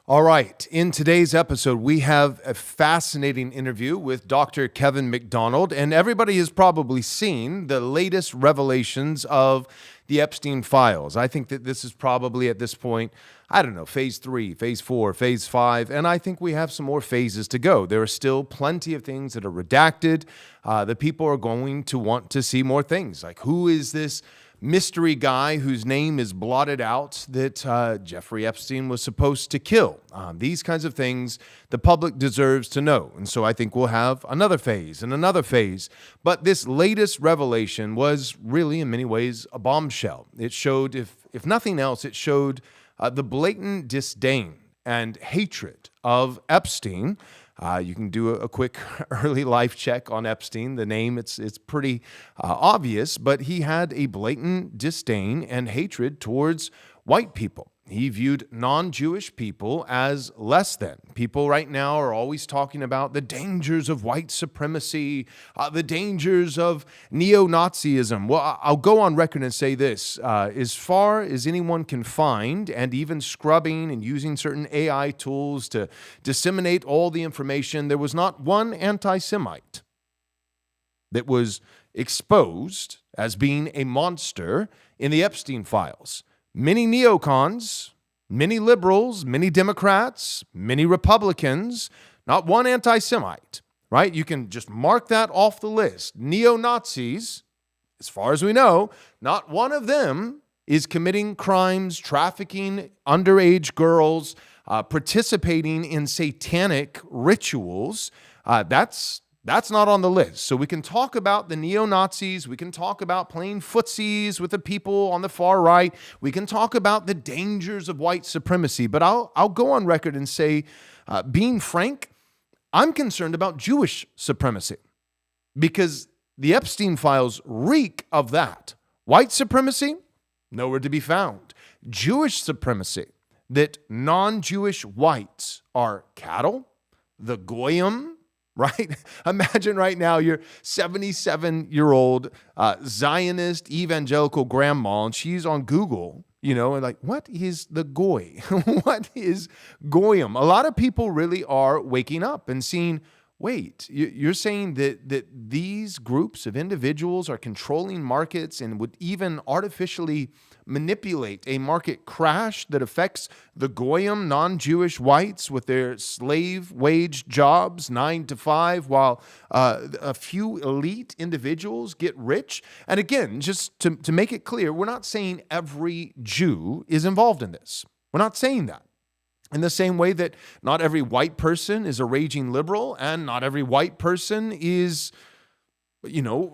All right. In today's episode, we have a fascinating interview with Dr. Kevin McDonald, and everybody has probably seen the latest revelations of the Epstein files. I think that this is probably at this point, I don't know, phase 3, phase 4, phase 5, and I think we have some more phases to go. There are still plenty of things that are redacted. The people are going to want to see more things, like who is this mystery guy whose name is blotted out that Jeffrey Epstein was supposed to kill. These kinds of things the public deserves to know. And so I think we'll have another phase and another phase. But this latest revelation was really, in many ways, a bombshell. It showed, if nothing else, it showed the blatant disdain and hatred of Epstein. You can do a quick early life check on Epstein. The name, it's pretty obvious, but he had a blatant disdain and hatred towards white people. He viewed non-Jewish people as less than. People right now are always talking about the dangers of white supremacy, the dangers of neo-Nazism. Well, I'll go on record and say this. As far as anyone can find, and even scrubbing and using certain AI tools to disseminate all the information, there was not one anti-Semite that was exposed as being a monster in the Epstein files. Many neocons, many liberals, many Democrats, many Republicans, not one anti-Semite, right? You can just mark that off the list. Neo-Nazis, as far as we know, not one of them is committing crimes, trafficking underage girls, participating in satanic rituals. That's not on the list. So we can talk about the neo-Nazis. We can talk about playing footsies with the people on the far right. We can talk about the dangers of white supremacy. But I'll go on record and say, being frank, I'm concerned about Jewish supremacy because the Epstein files reek of that. White supremacy, nowhere to be found. Jewish supremacy, that non-Jewish whites are cattle, the Goyim, right? Imagine right now you're 77-year-old Zionist evangelical grandma, and she's on Google, and like, what is the Goy? What is Goyim? A lot of people really are waking up and seeing, wait, you're saying that these groups of individuals are controlling markets and would even artificially manipulate a market crash that affects the Goyim, non-Jewish whites with their slave wage jobs, 9 to 5, while a few elite individuals get rich. And again, just to make it clear, we're not saying every Jew is involved in this. We're not saying that. In the same way that not every white person is a raging liberal and not every white person is,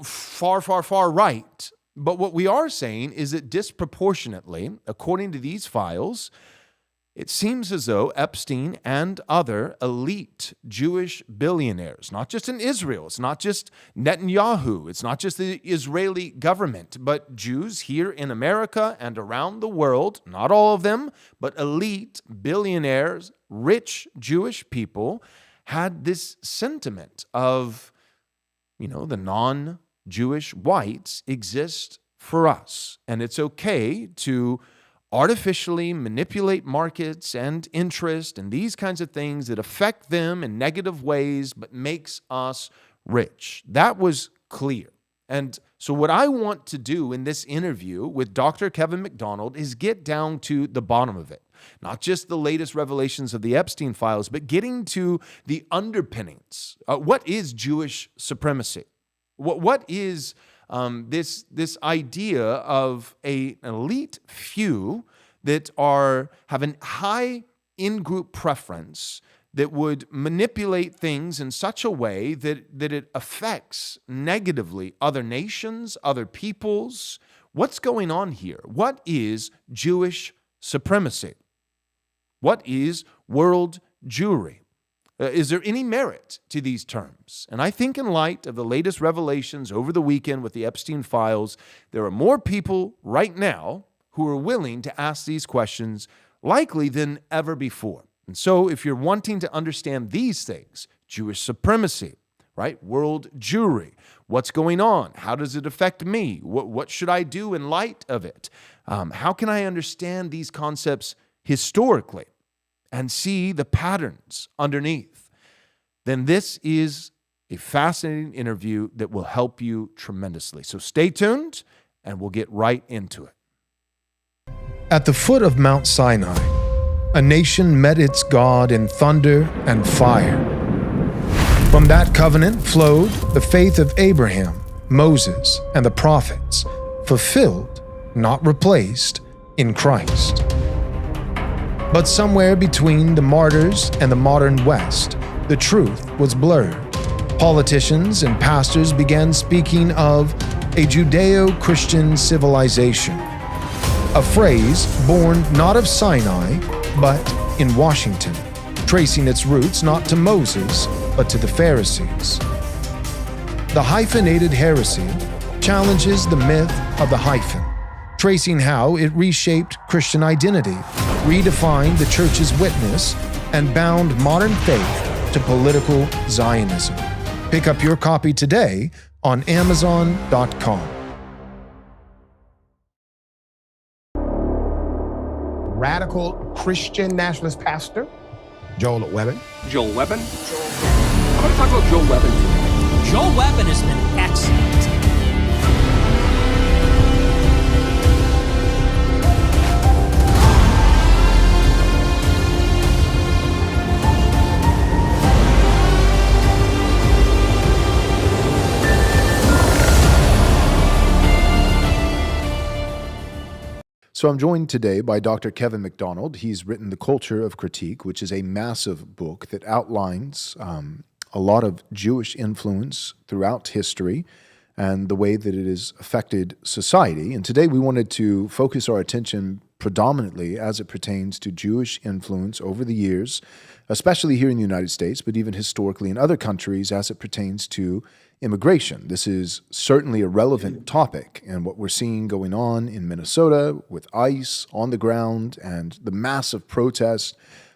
far, far, far right. But what we are saying is that disproportionately, according to these files, it seems as though Epstein and other elite Jewish billionaires, not just in Israel, it's not just Netanyahu, it's not just the Israeli government, but Jews here in America and around the world, not all of them, but elite billionaires, rich Jewish people, had this sentiment of, the non-Jewish whites exist for us, and it's okay to artificially manipulate markets and interest and these kinds of things that affect them in negative ways but makes us rich. That was clear. And so what I want to do in this interview with Dr. Kevin McDonald is get down to the bottom of it. Not just the latest revelations of the Epstein files, but getting to the underpinnings. What is Jewish supremacy? What is this idea of an elite few that have a high in-group preference that would manipulate things in such a way that it affects negatively other nations, other peoples? What's going on here? What is Jewish supremacy? What is world Jewry? Is there any merit to these terms? And I think in light of the latest revelations over the weekend with the Epstein files, there are more people right now who are willing to ask these questions likely than ever before. And so if you're wanting to understand these things, Jewish supremacy, right? World Jewry, what's going on? How does it affect me? What should I do in light of it? How can I understand these concepts historically? and see the patterns underneath, then this is a fascinating interview that will help you tremendously. So stay tuned, and we'll get right into it. At the foot of Mount Sinai, a nation met its God in thunder and fire. From that covenant flowed the faith of Abraham, Moses, and the prophets, fulfilled, not replaced, in Christ. But somewhere between the martyrs and the modern West, the truth was blurred. Politicians and pastors began speaking of a Judeo-Christian civilization, a phrase born not of Sinai, but in Washington, tracing its roots not to Moses, but to the Pharisees. The hyphenated heresy challenges the myth of the hyphen, tracing how it reshaped Christian identity, redefined the church's witness, and bound modern faith to political Zionism. Pick up your copy today on Amazon.com. Radical Christian nationalist pastor, Joel Webbon. Joel Webbon? I'm going to talk about Joel Webbon today. Joel Webbon has been excellent. So I'm joined today by Dr. Kevin McDonald. He's written The Culture of Critique, which is a massive book that outlines a lot of Jewish influence throughout history and the way that it has affected society. And today we wanted to focus our attention predominantly as it pertains to Jewish influence over the years, especially here in the United States, but even historically in other countries as it pertains to immigration. This is certainly a relevant topic, and what we're seeing going on in Minnesota with ICE on the ground and the massive protests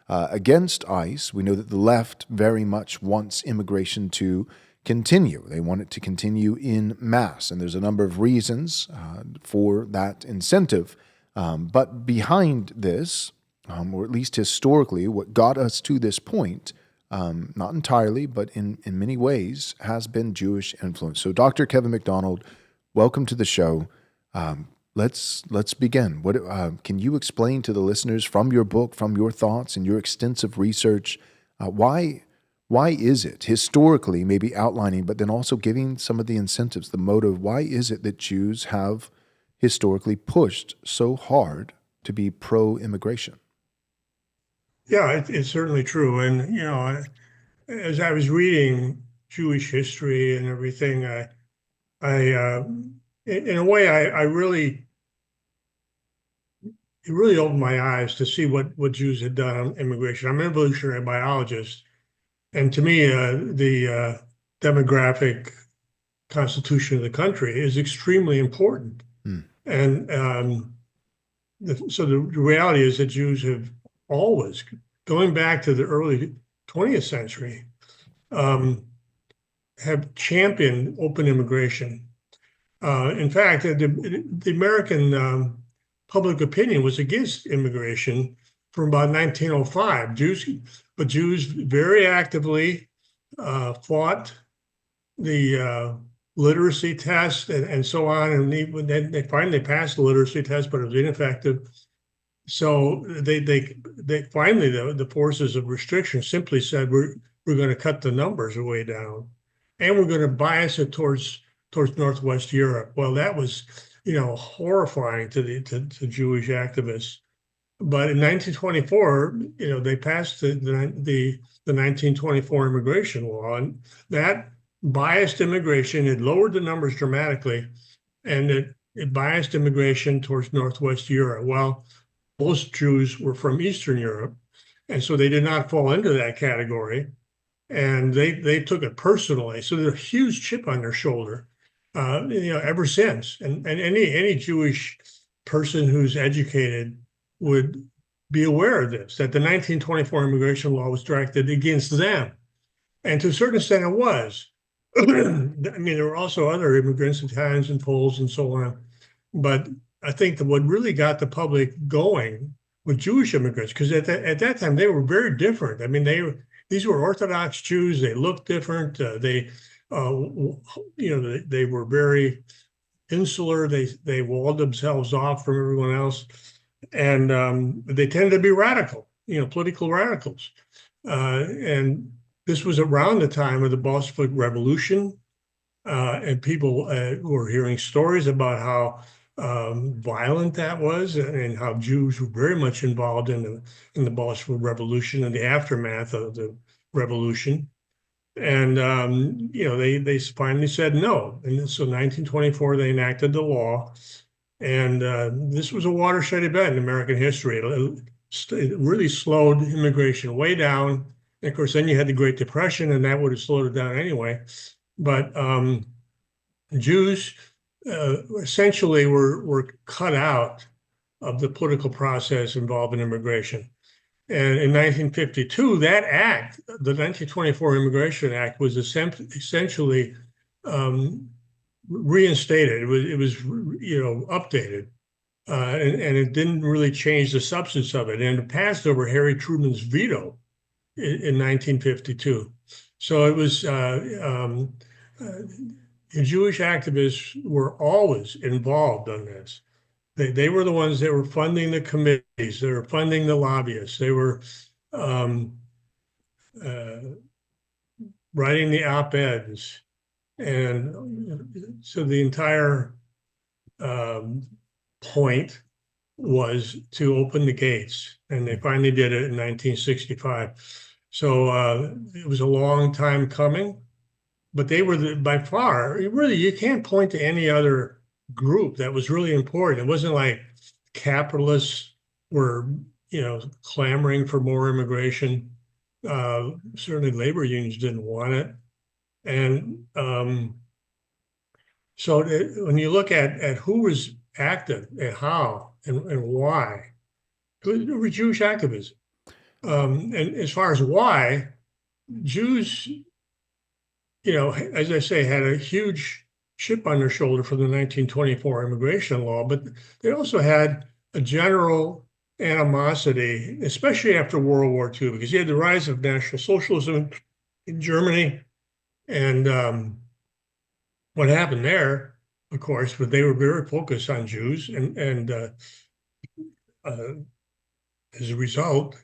against ICE. We know that the left very much wants immigration to continue. They want it to continue in mass, and there's a number of reasons for that incentive. But behind this, or at least historically, what got us to this point, not entirely, but in many ways, has been Jewish influence. So Dr. Kevin McDonald, welcome to the show. Let's begin. What can you explain to the listeners from your book, from your thoughts and your extensive research, why is it, historically maybe outlining, but then also giving some of the incentives, the motive, why is it that Jews have historically pushed so hard to be pro-immigration? Yeah, it's certainly true. And, you know, as I was reading Jewish history and everything, in a way, it really opened my eyes to see what Jews had done on immigration. I'm an evolutionary biologist, and to me, the demographic constitution of the country is extremely important. And so the reality is that Jews have always, going back to the early 20th century, have championed open immigration. In fact, the American public opinion was against immigration from about 1905. Jews very actively fought the literacy test and so on, and they finally passed the literacy test, but it was ineffective. So they finally, the forces of restriction simply said, we're going to cut the numbers way down, and we're going to bias it towards Northwest Europe. Well, that was, horrifying to Jewish activists. But in 1924, they passed the 1924 immigration law, and that biased immigration. It lowered the numbers dramatically, and it biased immigration towards Northwest Europe. Well, most Jews were from Eastern Europe, and so they did not fall into that category, and they took it personally. So there's a huge chip on their shoulder, ever since. And any Jewish person who's educated would be aware of this, that the 1924 immigration law was directed against them, and to a certain extent it was. I mean, there were also other immigrants, Italians and Poles and so on, but I think that what really got the public going with Jewish immigrants, because at that time they were very different. I mean, these were Orthodox Jews. They looked different. They were very insular. They walled themselves off from everyone else, and they tended to be radical, political radicals. And this was around the time of the Bolshevik Revolution, and people were hearing stories about how violent that was, and how Jews were very much involved in the Bolshevik Revolution and the aftermath of the revolution. And they finally said no. And so 1924 they enacted the law, and this was a watershed event in American history. It really slowed immigration way down. And of course, then you had the Great Depression, and that would have slowed it down anyway. But Jews essentially were cut out of the political process involved in immigration. And in 1952, that act, the 1924 Immigration Act, was essentially reinstated. It was updated, and it didn't really change the substance of it. And it passed over Harry Truman's veto in 1952. So it was Jewish activists were always involved on this. They were the ones that were funding the committees. They were funding the lobbyists. They were writing the op-eds. And so the entire point was to open the gates. And they finally did it in 1965. So it was a long time coming. But they were by far, really, you can't point to any other group that was really important. It wasn't like capitalists were, clamoring for more immigration. Certainly labor unions didn't want it. And so when you look at who was active and how and why, it was Jewish activism. And as far as why, Jews, as I say, had a huge chip on their shoulder for the 1924 immigration law, but they also had a general animosity, especially after World War II, because you had the rise of National Socialism in Germany. And what happened there, of course, was they were very focused on Jews. And as a result,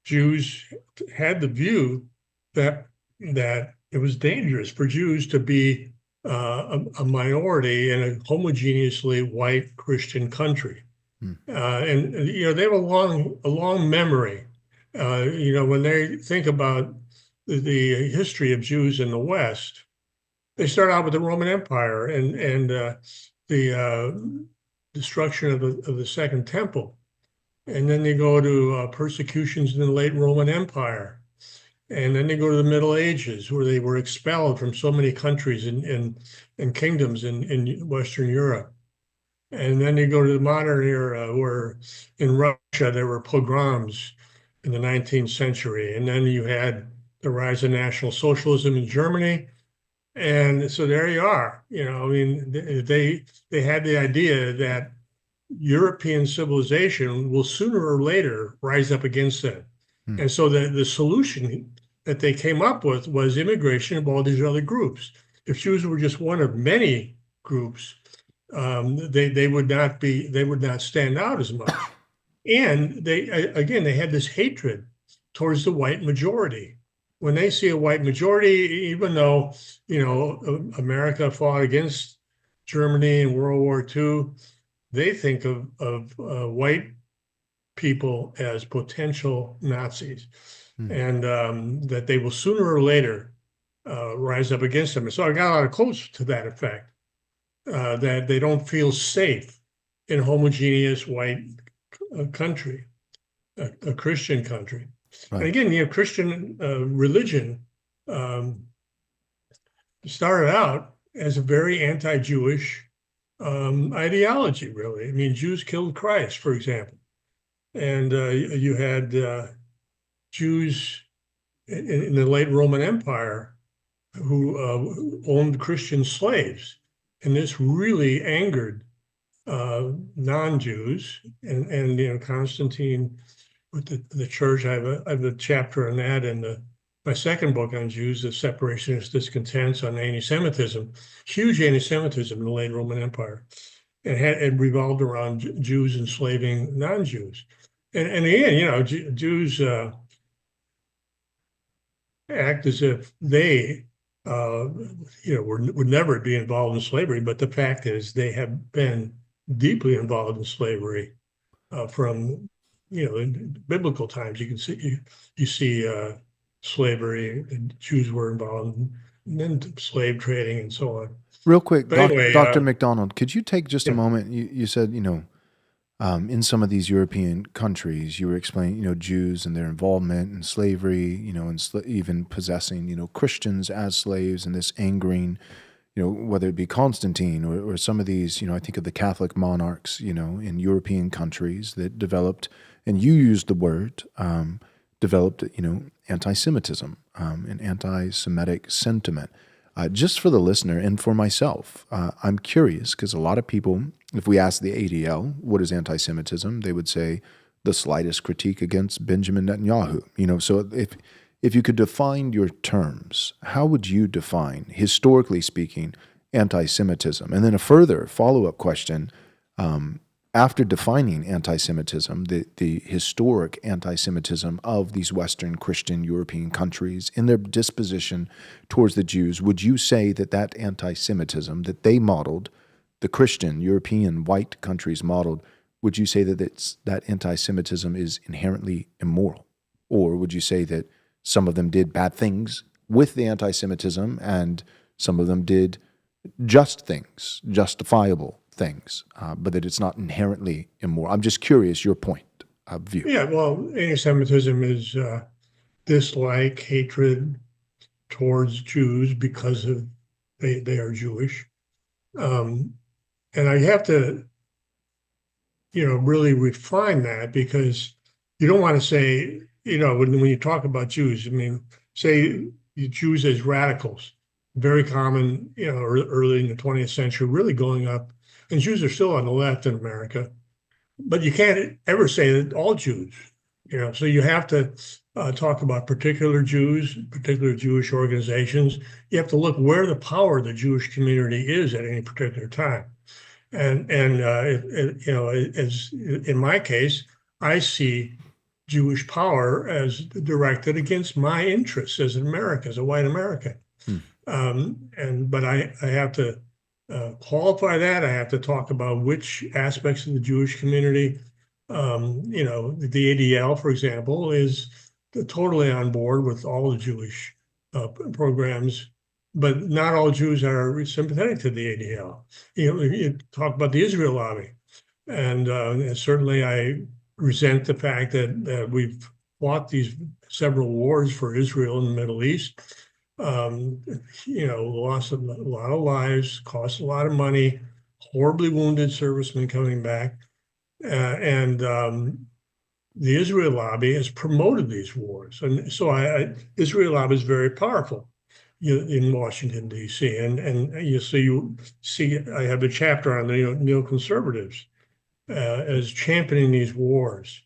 Jews had the view that it was dangerous for Jews to be a minority in a homogeneously white Christian country. And they have a long memory. When they think about the history of Jews in the West, they start out with the Roman Empire and the destruction of the Second Temple. And then they go to persecutions in the late Roman Empire. And then they go to the Middle Ages, where they were expelled from so many countries and kingdoms in Western Europe. And then they go to the modern era, where in Russia there were pogroms in the 19th century. And then you had the rise of National Socialism in Germany. And so there you are. They had the idea that European civilization will sooner or later rise up against them. And so the solution that they came up with was immigration of all these other groups. If Jews were just one of many groups, they would not stand out as much. And they had this hatred towards the white majority. When they see a white majority, even though America fought against Germany in World War II, they think of white people as potential Nazis, and that they will sooner or later rise up against them. And so I got a lot of quotes to that effect, that they don't feel safe in a homogeneous white country, a Christian country. Right. And again, Christian religion started out as a very anti-Jewish ideology, really. I mean, Jews killed Christ, for example. And you had Jews in the late Roman Empire who owned Christian slaves. And this really angered non-Jews, and Constantine with the church. I have a chapter on that in my second book on Jews, The Separationist Discontents on Anti-Semitism. Huge anti-Semitism in the late Roman Empire. It revolved around Jews enslaving non-Jews. And again, Jews act as if they would never be involved in slavery, but the fact is they have been deeply involved in slavery from in biblical times. You can see you see slavery, and Jews were involved, and then slave trading and so on. Real quick, Anyway, Dr. McDonald, could you take just a moment? You said, in some of these European countries, you were explaining, Jews and their involvement in slavery, and even possessing, Christians as slaves, and this angering, whether it be Constantine or some of these, I think of the Catholic monarchs, in European countries that developed, and you used the word, developed, anti-Semitism, and anti-Semitic sentiment. Just for the listener and for myself, I'm curious because a lot of people, if we ask the ADL, what is anti-Semitism, they would say the slightest critique against Benjamin Netanyahu. So if you could define your terms, how would you define, historically speaking, anti-Semitism? And then a further follow-up question, after defining anti-Semitism, the historic anti-Semitism of these Western Christian European countries in their disposition towards the Jews, would you say that anti-Semitism that they modeled, the Christian European white countries modeled, would you say that that anti-Semitism is inherently immoral? Or would you say that some of them did bad things with the anti-Semitism and some of them did just things, justifiable things, but that it's not inherently immoral? I'm just curious your point of view. Yeah, well, anti-Semitism is dislike, hatred towards Jews because of they are Jewish, and I have to, really refine that, because you don't want to say, when you talk about Jews, say Jews as radicals, very common, early in the 20th century, really going up. And Jews are still on the left in America, but you can't ever say that all Jews, so you have to talk about particular Jews, particular Jewish organizations. You have to look where the power of the Jewish community is at any particular time. And as in my case, I see Jewish power as directed against my interests as an American, as a white American. But I have to qualify that. I have to talk about which aspects of the Jewish community, the ADL, for example, is totally on board with all the Jewish programs, but not all Jews are sympathetic to the ADL. You talk about the Israel lobby, and certainly I resent the fact that we've fought these several wars for Israel in the Middle East. Lost a lot of lives, cost a lot of money, horribly wounded servicemen coming back. And the Israel lobby has promoted these wars. And so Israel lobby is very powerful in Washington, D.C. And you see, I have a chapter on the neoconservatives as championing these wars.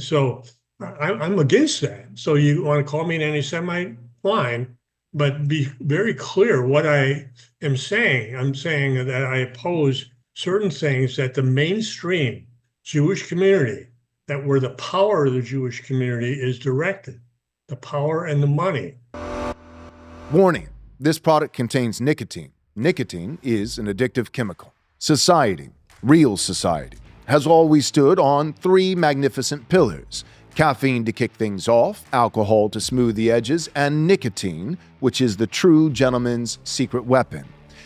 So I'm against that. So you want to call me an anti-Semite? Fine, but be very clear what I am saying. I'm saying that I oppose certain things that the mainstream Jewish community, that where the power of the Jewish community is directed, the power and the money. Warning, this product contains nicotine. Nicotine is an addictive chemical. Society, real society, has always stood on three magnificent pillars: caffeine to kick things off, alcohol to smooth the edges, and nicotine, which is the true gentleman's secret weapon.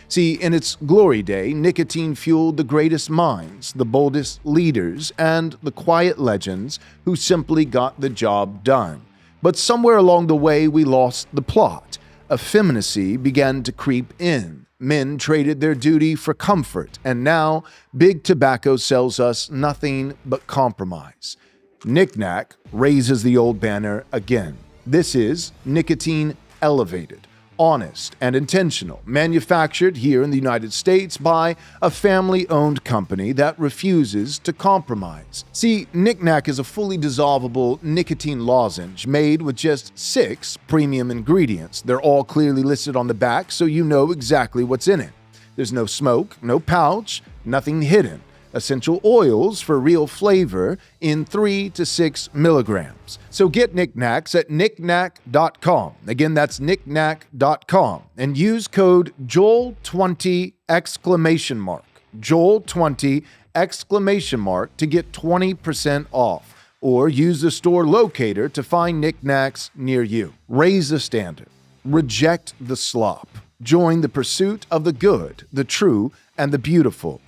See, in its glory day, nicotine fueled the greatest minds, the boldest leaders, and the quiet legends who simply got the job done. But somewhere along the way, we lost the plot. Effeminacy began to creep in. Men traded their duty for comfort, and now big tobacco sells us nothing but compromise. Knick-knack raises the old banner again. This is nicotine elevated, honest and intentional, manufactured here in the United States by a family-owned company that refuses to compromise. See, Knick Knack is a fully dissolvable nicotine lozenge made with just 6 premium ingredients. They're all clearly listed on the back, so you know exactly what's in it. There's no smoke, no pouch, nothing hidden. Essential oils for real flavor in 3 to 6 milligrams. So get Knick Knacks at knickknack.com. Again, that's knickknack.com. And use code JOEL20 exclamation mark. JOEL20 exclamation mark to get 20% off. Or use the store locator to find Knick Knacks near you. Raise the standard. Reject the slop. Join the pursuit of the good, the true, and the beautiful.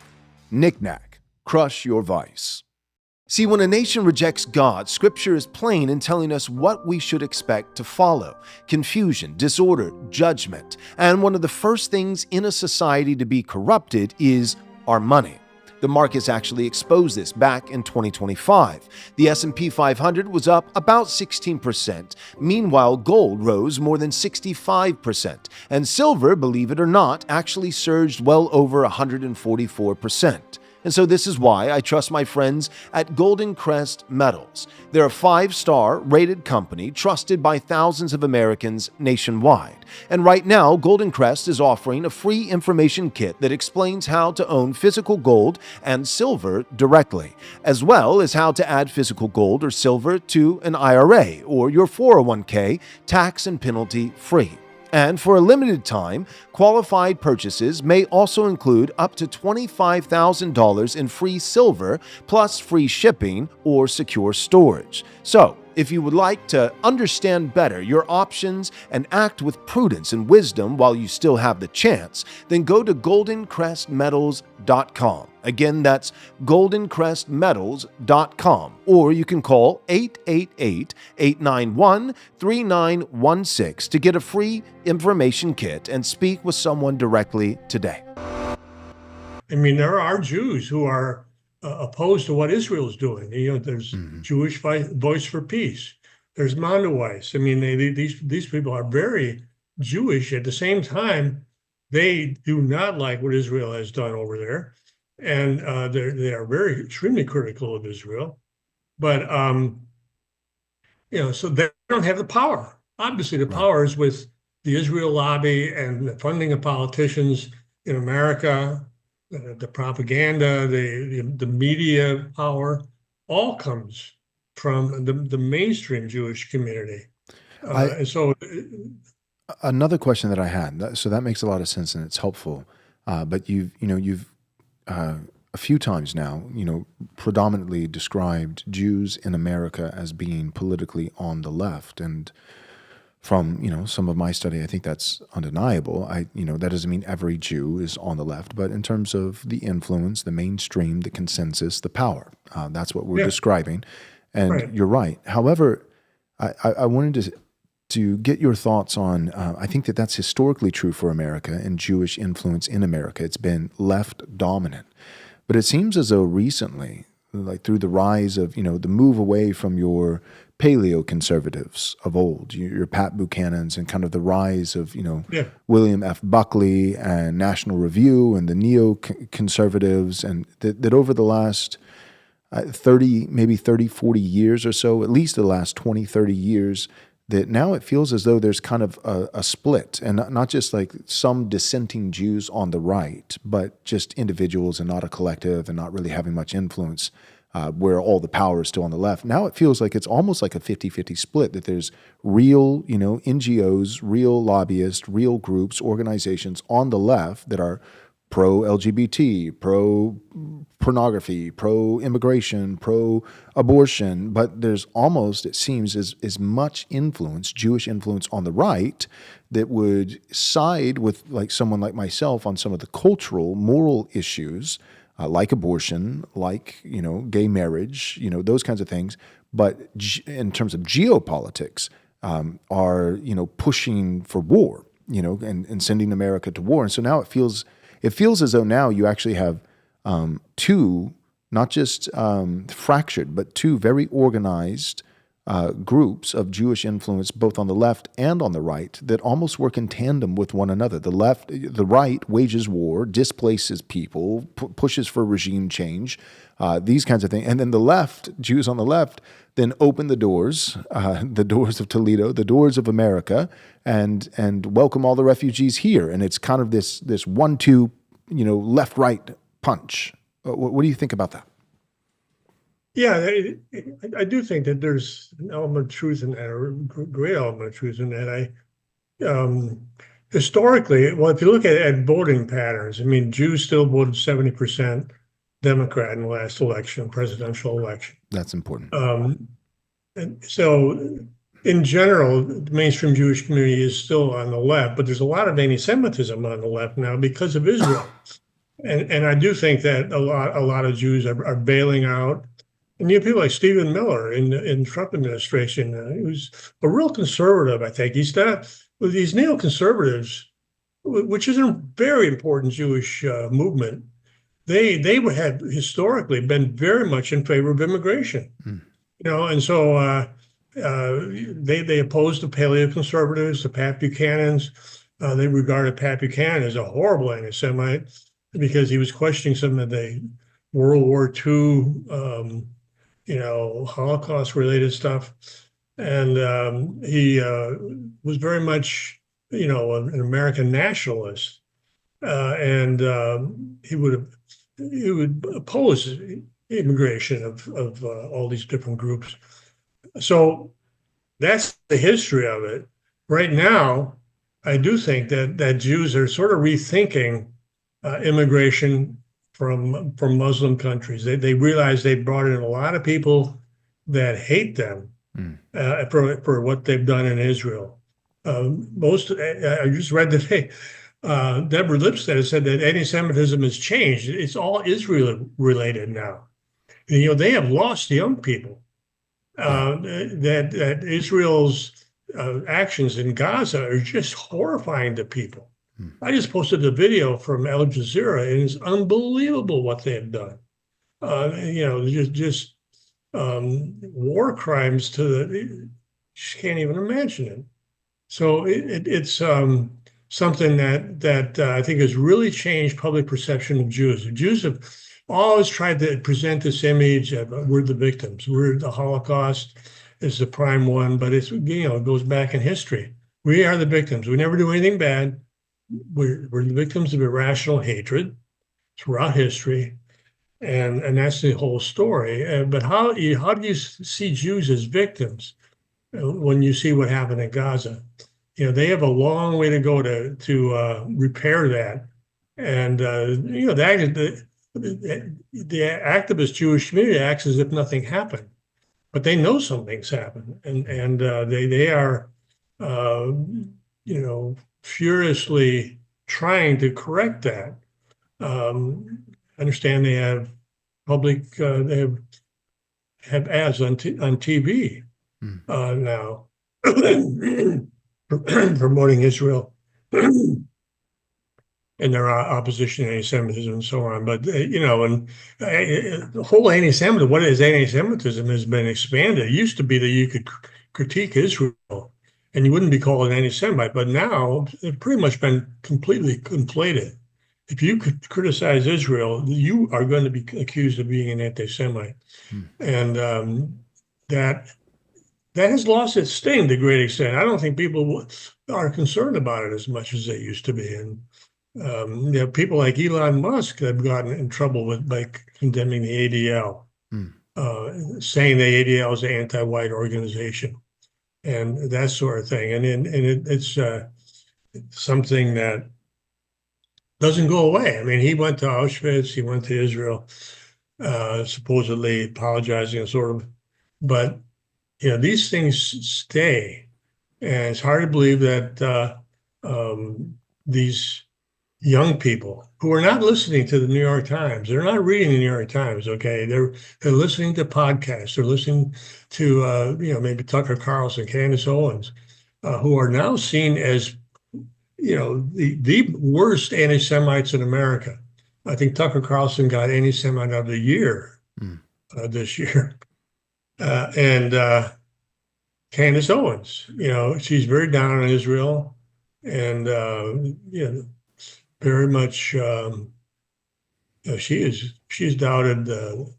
Knick Knack. Crush your vice. See, when a nation rejects God, Scripture is plain in telling us what we should expect to follow: confusion, disorder, judgment. And one of the first things in a society to be corrupted is our money. The markets actually exposed this back in 2025. The S&P 500 was up about 16%. Meanwhile, gold rose more than 65%. And silver, believe it or not, actually surged well over 144%. And so this is why I trust my friends at Golden Crest Metals. They're a 5-star rated company trusted by thousands of Americans nationwide. And right now, Golden Crest is offering a free information kit that explains how to own physical gold and silver directly, as well as how to add physical gold or silver to an IRA or your 401k tax and penalty free. And for a limited time, qualified purchases may also include up to $25,000 in free silver, plus free shipping or secure storage. So, if you would like to understand better your options and act with prudence and wisdom while you still have the chance, then go to goldencrestmetals.com. Again, that's goldencrestmetals.com. Or you can call 888-891-3916 to get a free information kit and speak with someone directly today. I mean, there are Jews who are opposed to what Israel's doing. There's Jewish Voice for Peace. There's Mondoweiss. I mean, these people are very Jewish. At the same time, they do not like what Israel has done over there, and they are very extremely critical of Israel. But so they don't have the power. Obviously, the power is with the Israel lobby and the funding of politicians in America. The propaganda, the media power, all comes from the mainstream Jewish community. Another question that I had, so that makes a lot of sense and it's helpful, but you've a few times now, predominantly described Jews in America as being politically on the left, and from some of my study, I think that's undeniable. That doesn't mean every Jew is on the left, but in terms of the influence, the mainstream, the consensus, the power, that's what we're describing. And You're right. However, I wanted to get your thoughts on. I think that's historically true for America and Jewish influence in America. It's been left dominant, but it seems as though recently, like through the rise of the move away from your paleo-conservatives of old, your Pat Buchanans, and kind of the rise of, William F. Buckley and National Review and the neo-conservatives, and that over the last 30, 40 years or so, at least the last 20, 30 years, that now it feels as though there's kind of a split, and not just like some dissenting Jews on the right, but just individuals and not a collective and not really having much influence, where all the power is still on the left. Now it feels like it's almost like a 50-50 split, that there's real, NGOs, real lobbyists, real groups, organizations on the left that are pro-LGBT, pro-pornography, pro-immigration, pro-abortion, but there's almost, it seems, as much influence, Jewish influence on the right, that would side with like someone like myself on some of the cultural, moral issues, like abortion, like, gay marriage, those kinds of things. But in terms of geopolitics, are, pushing for war, and sending America to war. And so now it feels as though now you actually have two, not just fractured, but two very organized groups of Jewish influence, both on the left and on the right, that almost work in tandem with one another. The right wages war, displaces people, pushes for regime change, these kinds of things. And then the left, Jews on the left, then open the doors of Toledo, the doors of America, and welcome all the refugees here. And it's kind of this 1-2, left-right punch. What do you think about that? Yeah, I do think that there's an element of truth in that, or a great element of truth in that. Historically, well, if you look at voting patterns, I mean, Jews still voted 70% Democrat in the last election, presidential election. That's important. And so, in general, the mainstream Jewish community is still on the left, but there's a lot of anti-Semitism on the left now because of Israel. And I do think that a lot of Jews are bailing out. And you have people like Stephen Miller in the Trump administration, who's a real conservative, I think. He's not, with these neoconservatives, which is a very important Jewish movement, they had historically been very much in favor of immigration. And so they opposed the paleoconservatives, the Pat Buchanans. They regarded Pat Buchanan as a horrible anti-Semite because he was questioning some of the World War II Holocaust-related stuff. And he was very much, an American nationalist. And he would oppose immigration of all these different groups. So that's the history of it. Right now, I do think that Jews are sort of rethinking immigration from Muslim countries. They realize they brought in a lot of people that hate them for what they've done in Israel. I just read today, Deborah Lipstadt said that anti-Semitism has changed. It's all Israel related now. They have lost young people. That Israel's actions in Gaza are just horrifying to people. I just posted a video from Al Jazeera, and it's unbelievable what they have done. Just war crimes you just can't even imagine it. So it's something that I think has really changed public perception of Jews. Jews have always tried to present this image of we're the victims. We're the Holocaust is the prime one, but it goes back in history. We are the victims. We never do anything bad. We're the victims of irrational hatred throughout history, and that's the whole story. But how do you see Jews as victims when you see what happened in Gaza? They have a long way to go to repair that, and the activist Jewish community acts as if nothing happened, but they know something's happened, and they are furiously trying to correct that. Understand they have they have ads on TV now promoting Israel and their opposition to anti-Semitism and so on. But the whole anti-Semitism, what is anti-Semitism, has been expanded. It used to be that you could critique Israel and you wouldn't be called an anti-Semite, but now it's pretty much been completely conflated. If you could criticize Israel, you are going to be accused of being an anti-Semite. And that has lost its sting to a great extent. I don't think people are concerned about it as much as they used to be. And people like Elon Musk have gotten in trouble by condemning the ADL, saying the ADL is an anti-white organization, and that sort of thing. And it's something that doesn't go away. I mean, he went to Auschwitz, he went to Israel, supposedly apologizing and sort of, but these things stay. And it's hard to believe that these young people who are not listening to the New York Times, they're not reading the New York Times, okay? They're listening to podcasts, they're listening to, maybe Tucker Carlson, Candace Owens, who are now seen as, the worst anti-Semites in America. I think Tucker Carlson got anti-Semite of the year this year. And Candace Owens. She's very down on Israel, and very much. She's doubted the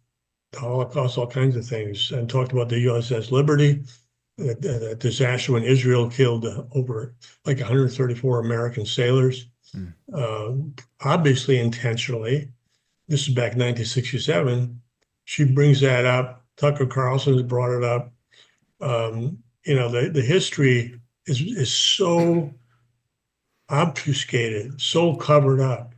Holocaust, all kinds of things, and talked about the USS Liberty, that disaster when Israel killed over like 134 American sailors, obviously intentionally. This is back in 1967. She brings that up. Tucker Carlson has brought it up. The history is so obfuscated, so covered up,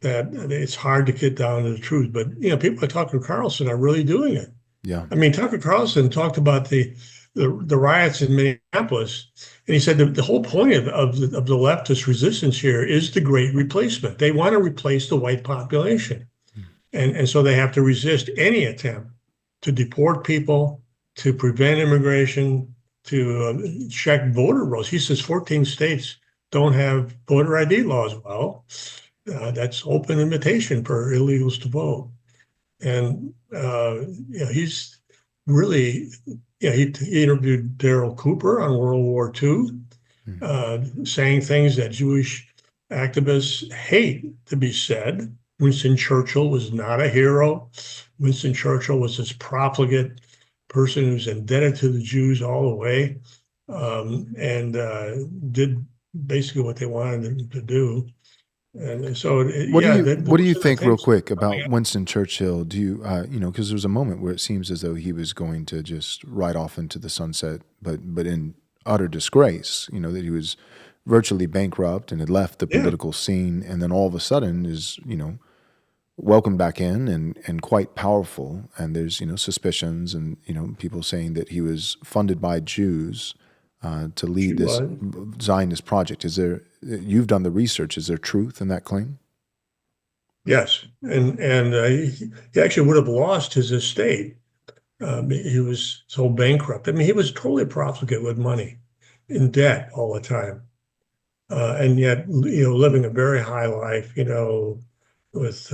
that it's hard to get down to the truth. But people like Tucker Carlson are really doing it. Yeah. I mean, Tucker Carlson talked about the riots in Minneapolis, and he said the whole point of the leftist resistance here is the Great Replacement. They want to replace the white population, and so they have to resist any attempt to deport people, to prevent immigration, to check voter rolls. He says 14 states don't have voter ID laws. Well, that's open invitation for illegals to vote. And he's really, he interviewed Darryl Cooper on World War II, saying things that Jewish activists hate to be said. Winston Churchill was not a hero. Winston Churchill was this profligate person who's indebted to the Jews all the way, and did basically what they wanted him to do. And so, what do you think, real quick, about Winston Churchill? Do you, because there was a moment where it seems as though he was going to just ride off into the sunset, but in utter disgrace. That he was virtually bankrupt and had left the political scene, and then all of a sudden is, welcomed back in and quite powerful. And there's, suspicions and, people saying that he was funded by Jews to lead this Zionist project. You've done the research. Is there truth in that claim? Yes, and he actually would have lost his estate. He was so bankrupt. I mean, he was totally profligate with money, in debt all the time, and yet living a very high life. With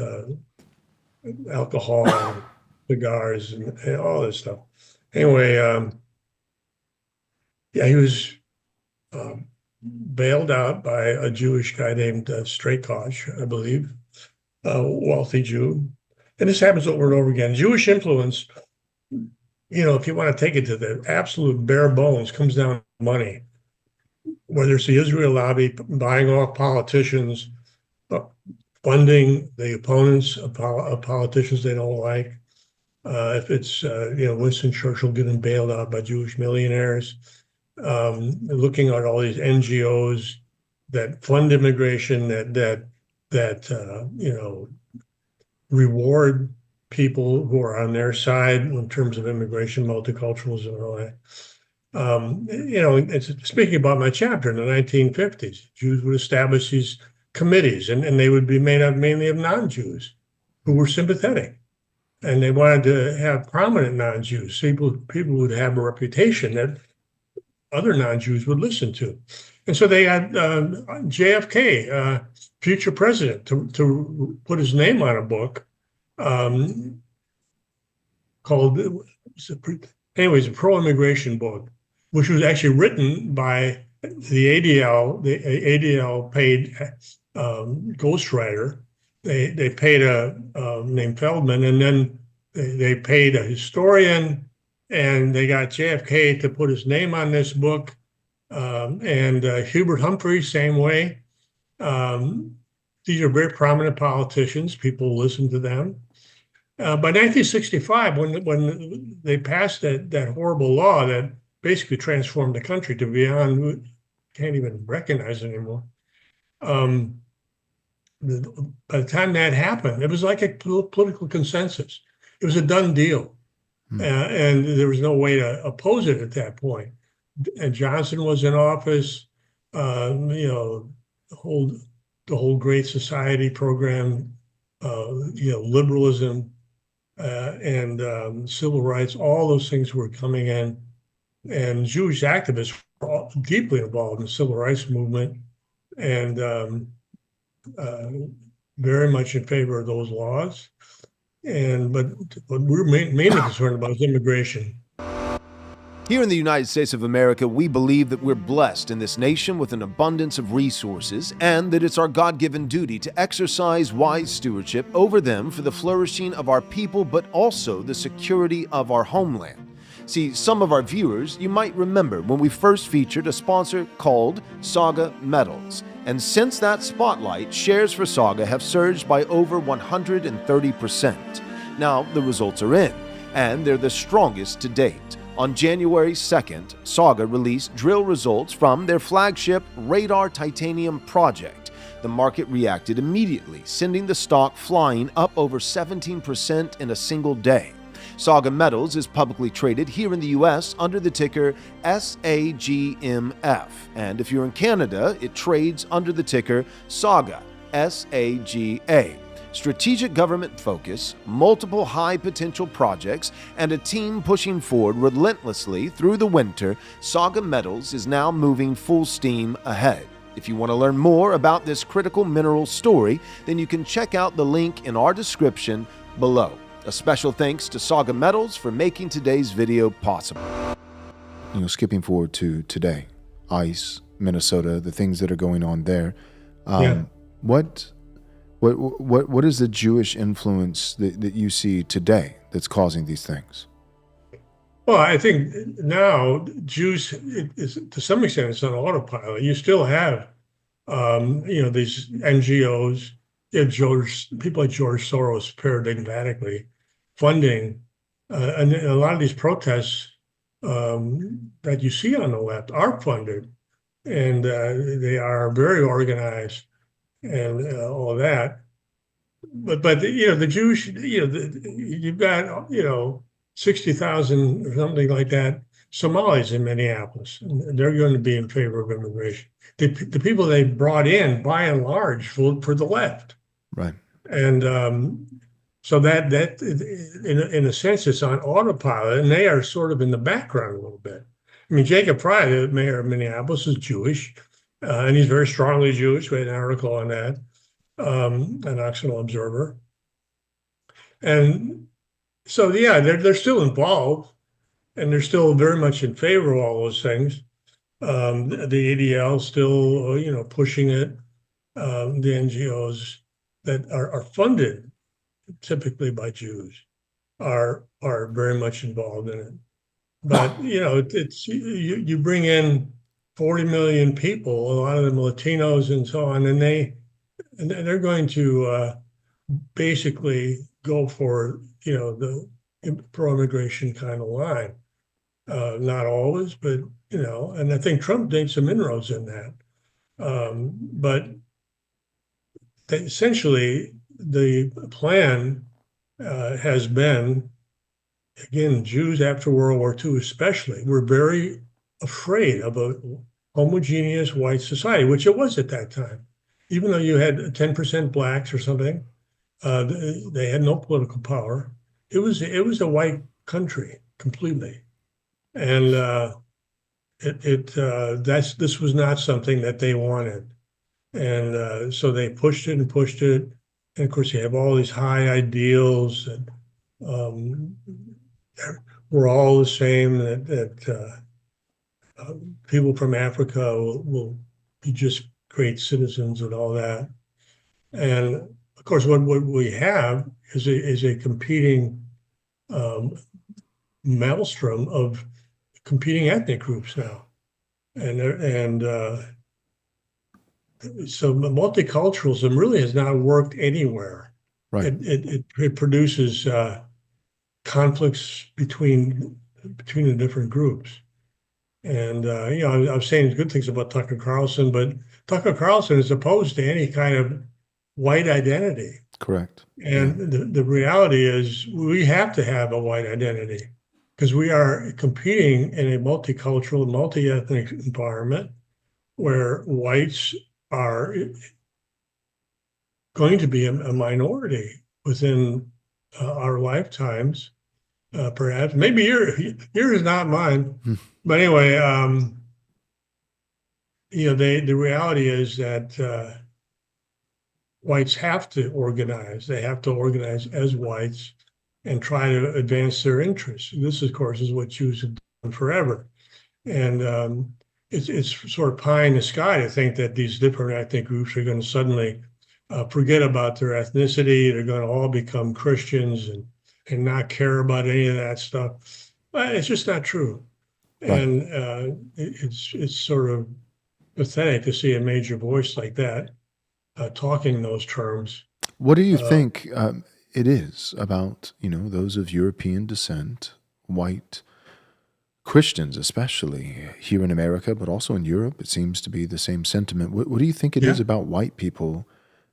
alcohol, and cigars, and all this stuff. Anyway, he was bailed out by a Jewish guy named Strakosh, I believe, a wealthy Jew. And this happens over and over again. Jewish influence, if you want to take it to the absolute bare bones, comes down to money. Whether it's the Israel lobby buying off politicians, funding the opponents of politicians they don't like. If it's Winston Churchill getting bailed out by Jewish millionaires, looking at all these NGOs that fund immigration, that reward people who are on their side in terms of immigration, multiculturalism, and all that. It's speaking about my chapter in the 1950s. Jews would establish these committees, and they would be made up mainly of non-Jews who were sympathetic, and they wanted to have prominent non-Jews, people would have a reputation that other non-Jews would listen to. And so they had JFK, future president, to put his name on a book called, a pro-immigration book, which was actually written by the ADL. The ADL paid ghostwriter. They paid a named Feldman, and then they paid a historian, and they got JFK to put his name on this book, and Hubert Humphrey, same way. These are very prominent politicians. People listen to them. By 1965, when they passed that horrible law that basically transformed the country to beyond, can't even recognize it anymore. By the time that happened, it was like a political consensus. It was a done deal. And there was no way to oppose it at that point. And Johnson was in office, the whole Great Society program, liberalism, and civil rights, all those things were coming in. And Jewish activists were deeply involved in the civil rights movement, and very much in favor of those laws. But what we're mainly concerned about is immigration. Here in the United States of America, we believe that we're blessed in this nation with an abundance of resources and that it's our God-given duty to exercise wise stewardship over them for the flourishing of our people, but also the security of our homeland. See, some of our viewers, you might remember when we first featured a sponsor called Saga Metals. And since that spotlight, shares for Saga have surged by over 130%. Now, the results are in, and they're the strongest to date. On January 2nd, Saga released drill results from their flagship Radar Titanium project. The market reacted immediately, sending the stock flying up over 17% in a single day. Saga Metals is publicly traded here in the U.S. under the ticker SAGMF, and if you're in Canada, it trades under the ticker SAGA, SAGA. Strategic government focus, multiple high-potential projects, and a team pushing forward relentlessly through the winter, Saga Metals is now moving full steam ahead. If you want to learn more about this critical mineral story, then you can check out the link in our description below. A special thanks to Saga Metals for making today's video possible. Skipping forward to today, ICE, Minnesota, the things that are going on there. What is the Jewish influence that you see today that's causing these things? Well, I think now Jews, to some extent, it's on autopilot. You still have, these NGOs, people like George Soros paradigmatically funding, and a lot of these protests that you see on the left are funded, and they are very organized and all that. But the Jewish, you've got 60,000 or something like that Somalis in Minneapolis, and they're going to be in favor of immigration. The people they brought in, by and large, vote for the left. Right. And so that in a sense, it's on autopilot, and they are sort of in the background a little bit. I mean, Jacob Frey, the mayor of Minneapolis, is Jewish, and he's very strongly Jewish. We had an article on that, an Occidental Observer. And so, yeah, they're still involved, and they're still very much in favor of all those things. The ADL still, pushing it. The NGOs that are funded typically by Jews are very much involved in it. But it's you bring in 40 million people, a lot of them Latinos and so on, and they're going to basically go for the pro-immigration kind of line. Not always, but and I think Trump made some inroads in that. But essentially, the plan has been, again, Jews after World War II especially, were very afraid of a homogeneous white society, which it was at that time. Even though you had 10% blacks or something, they had no political power. It was a white country completely, and this was not something that they wanted. And so they pushed it and pushed it. And of course, you have all these high ideals that we're all the same, that people from Africa will be just great citizens and all that. And of course, what we have is a competing maelstrom of competing ethnic groups now. And so multiculturalism really has not worked anywhere. Right. It produces conflicts between the different groups. And I was saying good things about Tucker Carlson, but Tucker Carlson is opposed to any kind of white identity. Correct. And the reality is we have to have a white identity because we are competing in a multicultural, multi-ethnic environment where whites are going to be a minority within our lifetimes, perhaps. Maybe yours is not mine. But anyway, the reality is that whites have to organize. They have to organize as whites and try to advance their interests. This, of course, is what Jews have forever. And it's sort of pie in the sky to think that these different ethnic groups are going to suddenly forget about their ethnicity. They're going to all become Christians and not care about any of that stuff. But it's just not true. Right. And it's sort of pathetic to see a major voice like that talking those terms. What do you think it is about, those of European descent, white Christians, especially here in America, but also in Europe? It seems to be the same sentiment. What do you think it is about white people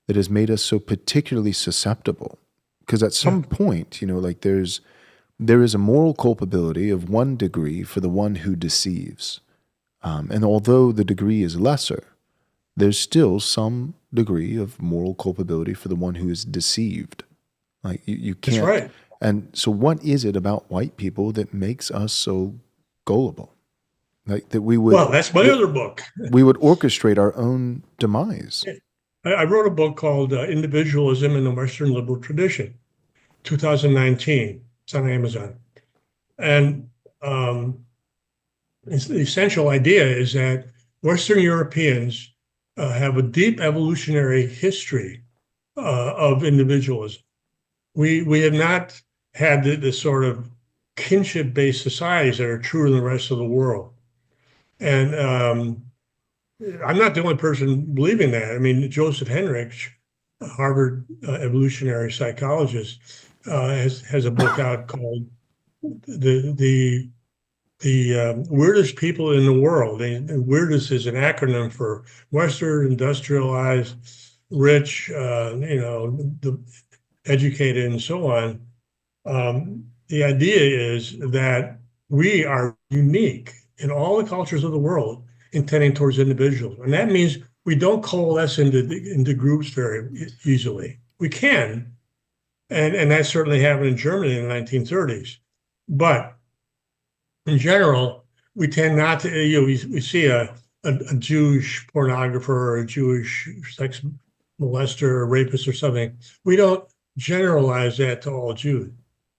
that has made us so particularly susceptible? Because at some point, there is a moral culpability of one degree for the one who deceives. And although the degree is lesser, there's still some degree of moral culpability for the one who is deceived. Like you can't. That's right. And so what is it about white people that makes us so gullible? Like that we would. Well, that's my other book. We would orchestrate our own demise. I wrote a book called Individualism in the Western Liberal Tradition, 2019. It's on Amazon. And the essential idea is that Western Europeans have a deep evolutionary history of individualism. We have not had the sort of kinship-based societies that are true in the rest of the world. And I'm not the only person believing that. I mean, Joseph Henrich, a Harvard evolutionary psychologist, has a book out called the weirdest people in the world. And weirdest is an acronym for Western, industrialized, rich, educated, and so on. The idea is that we are unique in all the cultures of the world in tending towards individuals. And that means we don't coalesce into groups very easily. We can, and that certainly happened in Germany in the 1930s. But in general, we tend not to, we see a Jewish pornographer or a Jewish sex molester or rapist or something. We don't generalize that to all Jews.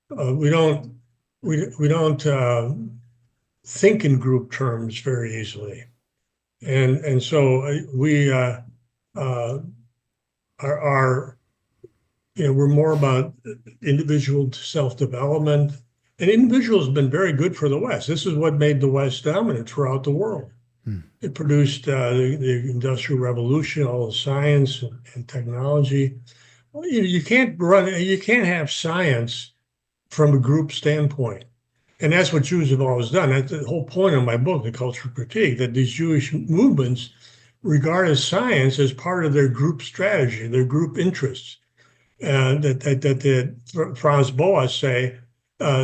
We don't think in group terms very easily. And so we are we're more about individual self-development. And individuals have been very good for the West. This is what made the West dominant throughout the world. It produced the Industrial Revolution, all the science and technology. You can't have science from a group standpoint. And that's what Jews have always done. That's the whole point of my book, The Cultural Critique, that these Jewish movements regard science as part of their group strategy, their group interests. That Franz Boas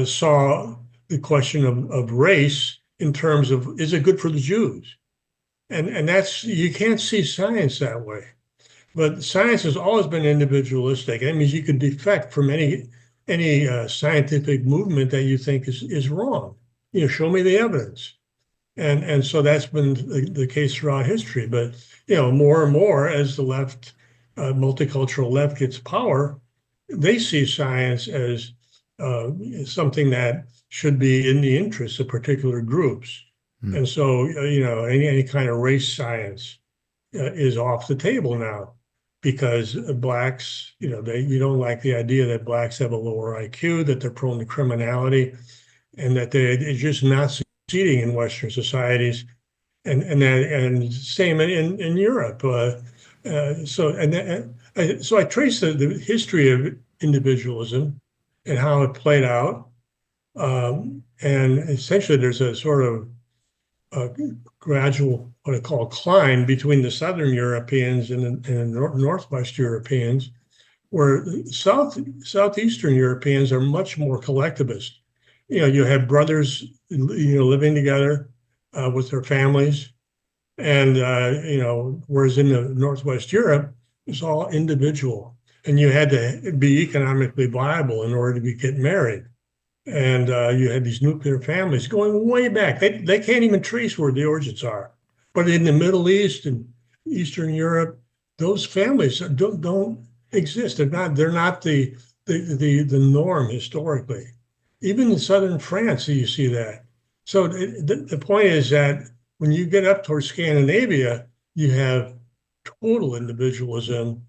saw the question of race in terms of, is it good for the Jews? And that's, you can't see science that way. But science has always been individualistic. That means you can defect from any scientific movement that you think is wrong. Show me the evidence. And so that's been the case throughout history. But more and more as the left, multicultural left gets power, they see science as something that should be in the interests of particular groups. And so any kind of race science is off the table now. Because blacks, you don't like the idea that blacks have a lower IQ, that they're prone to criminality, and that they're just not succeeding in Western societies, and same in Europe. So I trace the history of individualism and how it played out, and essentially there's a sort of gradual, what I call, climb between the Southern Europeans and the Northwest Europeans, where Southeastern Europeans are much more collectivist. You have brothers, living together with their families, and whereas in the Northwest Europe, it's all individual, and you had to be economically viable in order to get married. And you had these nuclear families going way back. They can't even trace where the origins are. But in the Middle East and Eastern Europe, those families don't exist. They're not the norm historically. Even in southern France, you see that. So the point is that when you get up towards Scandinavia, you have total individualism.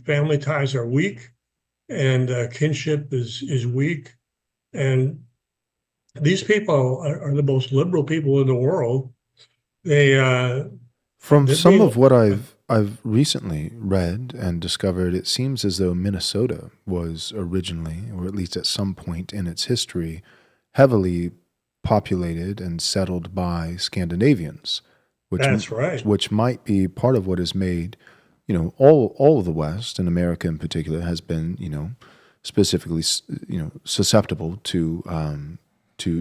Family ties are weak, and kinship is weak. And these people are the most liberal people in the world. From They're some being- of what I've recently read and discovered, it seems as though Minnesota was originally, or at least at some point in its history, heavily populated and settled by Scandinavians, That's right. which might be part of what has made, all of the West, and America in particular, has been, specifically, susceptible to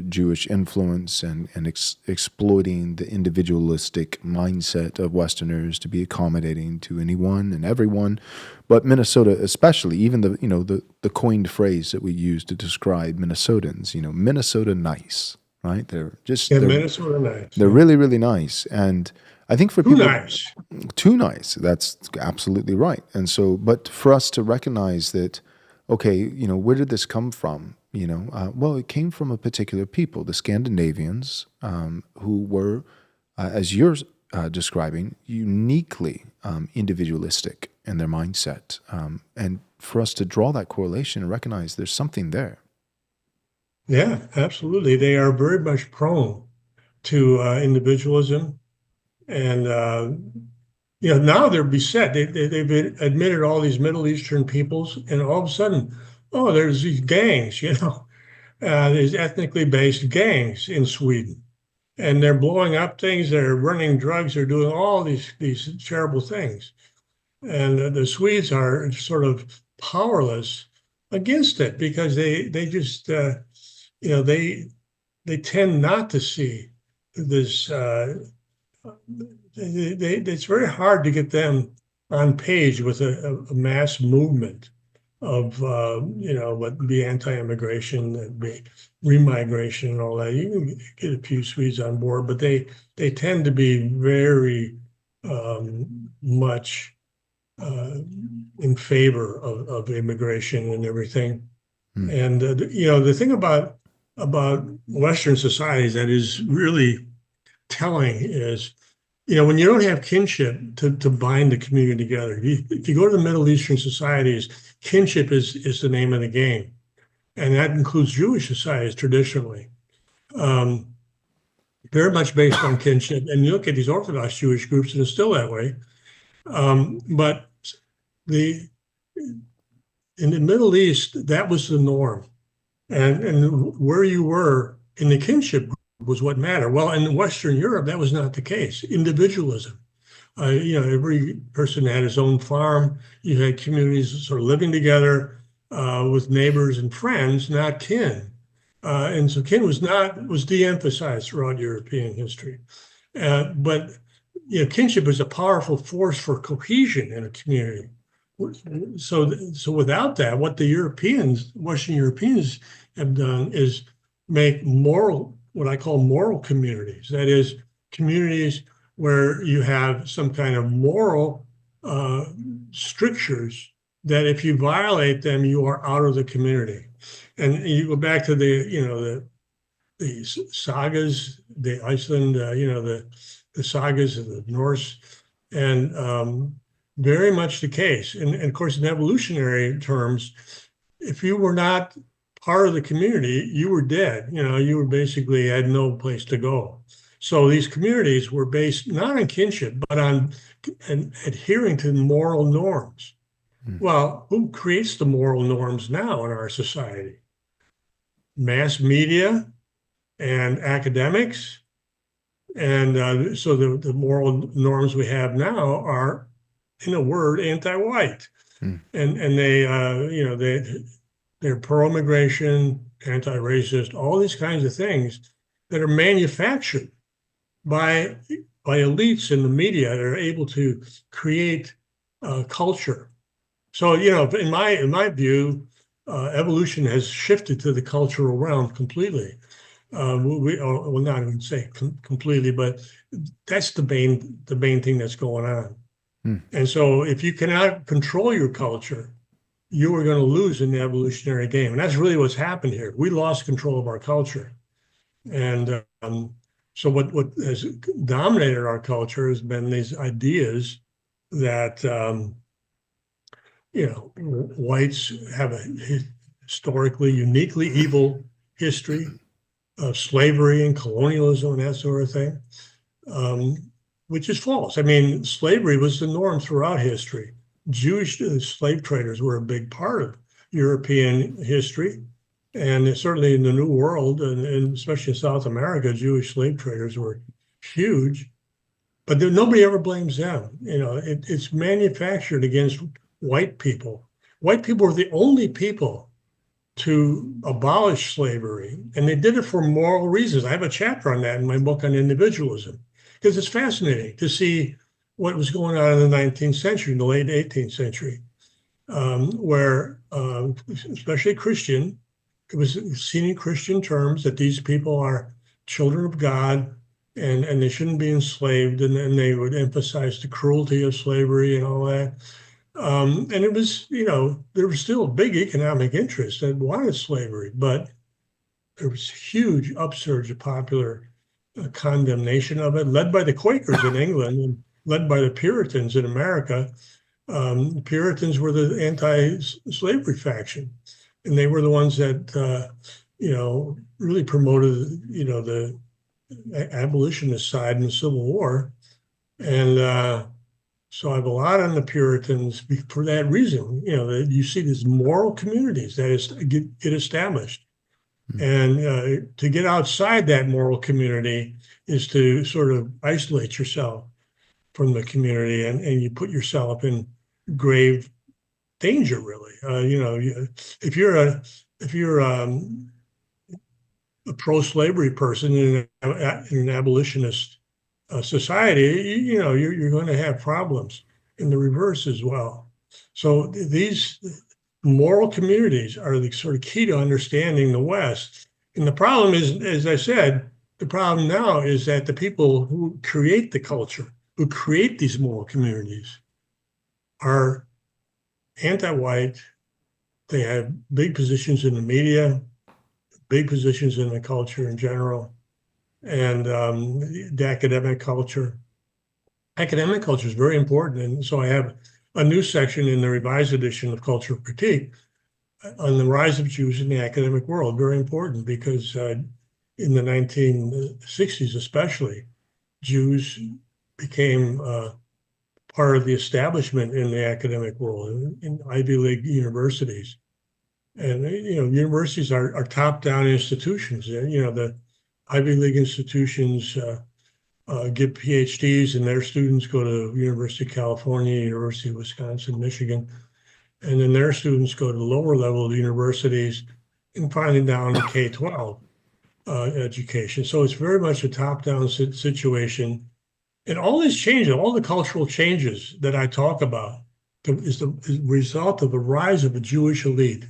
Jewish influence and exploiting the individualistic mindset of Westerners to be accommodating to anyone and everyone. But Minnesota especially, even the coined phrase that we use to describe Minnesotans, Minnesota nice, right? They're Minnesota nice. They're really, really nice. And I think for people nice. too nice, that's absolutely right. And so, but for us to recognize that, okay, where did this come from? Well, it came from a particular people, the Scandinavians, who were, as you're describing, uniquely individualistic in their mindset. And for us to draw that correlation and recognize there's something there. Yeah, absolutely. They are very much prone to individualism. And, now they're beset. They've admitted all these Middle Eastern peoples, and all of a sudden, there's these gangs, there's ethnically based gangs in Sweden, and they're blowing up things. They're running drugs. They're doing all these terrible things, and the Swedes are sort of powerless against it because they just they tend not to see this. It's very hard to get them on page with a mass movement of what be anti-immigration, be remigration, and all that. You can get a few Swedes on board, but they tend to be very much in favor of immigration and everything. And the thing about Western societies that is really telling is, when you don't have kinship to bind the community together, if you go to the Middle Eastern societies, kinship is the name of the game. And that includes Jewish societies traditionally. Very much based on kinship. And you look at these Orthodox Jewish groups, and it's still that way. But in the Middle East, that was the norm. And where you were in the kinship group was what mattered. Well, in Western Europe, that was not the case. Individualism. Every person had his own farm. You had communities sort of living together with neighbors and friends, not kin. And so kin was de-emphasized throughout European history. But kinship is a powerful force for cohesion in a community. So without that, what the Western Europeans have done is make what I call moral communities. That is, communities where you have some kind of moral strictures that if you violate them, you are out of the community. And you go back to the sagas, the Iceland, the sagas of the Norse, and very much the case. And of course, in evolutionary terms, if you were not part of the community, you were dead. You were basically had no place to go. So these communities were based not on kinship, but on adhering to moral norms. Well, who creates the moral norms now in our society? Mass media and academics. And so the moral norms we have now are, in a word, anti-white. And they're pro-immigration, anti-racist, all these kinds of things that are manufactured by elites in the media that are able to create culture. So, in my view, evolution has shifted to the cultural realm completely. Well, not even say completely, but that's the main thing that's going on. And so, if you cannot control your culture, you are going to lose in the evolutionary game. And that's really what's happened here. We lost control of our culture. And so what has dominated our culture has been these ideas that whites have a historically uniquely evil history of slavery and colonialism and that sort of thing, which is false. I mean, slavery was the norm throughout history. Jewish slave traders were a big part of European history. And certainly in the New World, and especially in South America, Jewish slave traders were huge. But nobody ever blames them. It's manufactured against white people. White people were the only people to abolish slavery, and they did it for moral reasons. I have a chapter on that in my book on individualism, because it's fascinating to see what was going on in the 19th century, in the late 18th century, where especially Christian, it was seen in Christian terms that these people are children of God and they shouldn't be enslaved, and they would emphasize the cruelty of slavery and all that. And it was, there was still a big economic interest that wanted slavery, but there was huge upsurge of popular condemnation of it, led by the Quakers in England and led by the Puritans in America. The Puritans were the anti-slavery faction. And they were the ones that, really promoted, the abolitionist side in the Civil War. And so I have a lot on the Puritans for that reason. You see these moral communities that get established. And to get outside that moral community is to sort of isolate yourself from the community, and you put yourself in grave danger, really. If you're a pro-slavery person in an abolitionist society, you're going to have problems in the reverse as well. So these moral communities are the sort of key to understanding the West. And the problem is, as I said, the problem now is that the people who create the culture, who create these moral communities, are anti-white. They have big positions in the media, big positions in the culture in general, and the academic culture. Academic culture is very important, and so I have a new section in the revised edition of Cultural Critique on the rise of Jews in the academic world. Very important, because in the 1960s especially, Jews became part of the establishment in the academic world, in Ivy League universities. And, universities are top-down institutions. The Ivy League institutions give PhDs, and their students go to University of California, University of Wisconsin, Michigan. And then their students go to the lower level of the universities, and finally down to K-12 education. So it's very much a top-down situation. And all these changes, all the cultural changes that I talk about is the result of the rise of a Jewish elite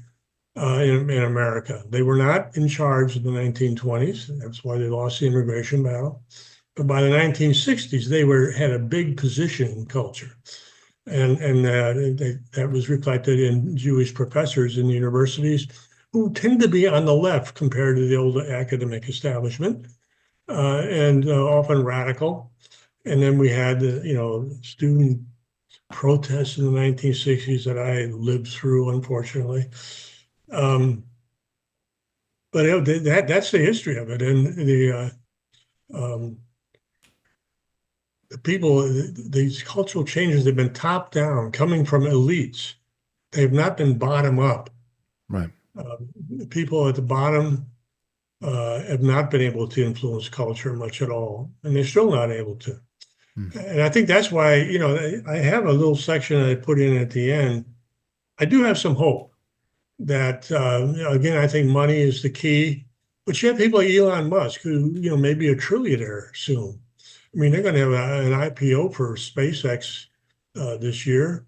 in America. They were not in charge in the 1920s. That's why they lost the immigration battle. But by the 1960s, they had a big position in culture. And that was reflected in Jewish professors in the universities, who tend to be on the left compared to the old academic establishment, and often radical. And then we had, student protests in the 1960s that I lived through, unfortunately. But that's the history of it. And the people, these cultural changes have been top down, coming from elites. They have not been bottom up. Right. People at the bottom have not been able to influence culture much at all, and they're still not able to. And I think that's why, I have a little section that I put in at the end. I do have some hope that, again, I think money is the key. But you have people like Elon Musk, who, may be a trillionaire soon. I mean, they're going to have an IPO for SpaceX this year,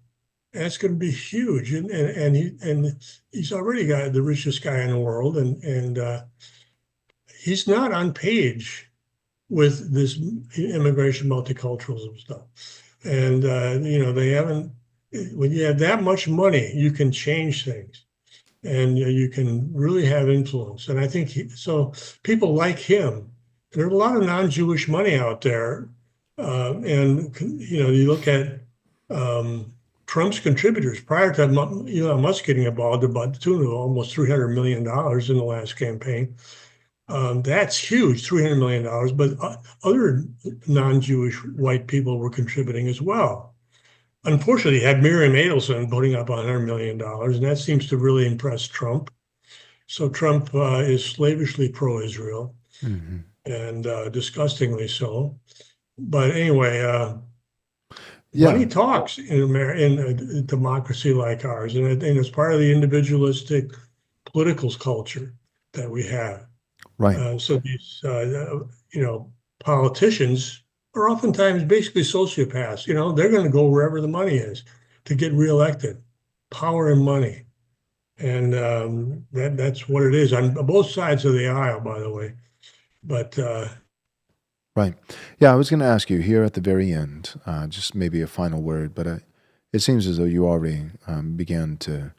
and it's going to be huge. And he's already got the richest guy in the world, and he's not on page with this immigration multiculturalism stuff. And, they haven't, when you have that much money, you can change things. and you can really have influence. And I think so people like him. There's a lot of non-Jewish money out there. And, you look at Trump's contributors prior to Elon Musk getting involved, about the tune of almost $300 million in the last campaign. That's huge, $300 million. But other non-Jewish white people were contributing as well. Unfortunately, you had Miriam Adelson putting up $100 million, and that seems to really impress Trump. So Trump is slavishly pro-Israel, and disgustingly so. But anyway, money talks in a democracy like ours, and it's part of the individualistic political culture that we have. Right. So these, politicians are oftentimes basically sociopaths. They're going to go wherever the money is to get reelected. Power and money, and that's what it is on both sides of the aisle, by the way. But Right. Yeah, I was going to ask you here at the very end, just maybe a final word, but it seems as though you already began to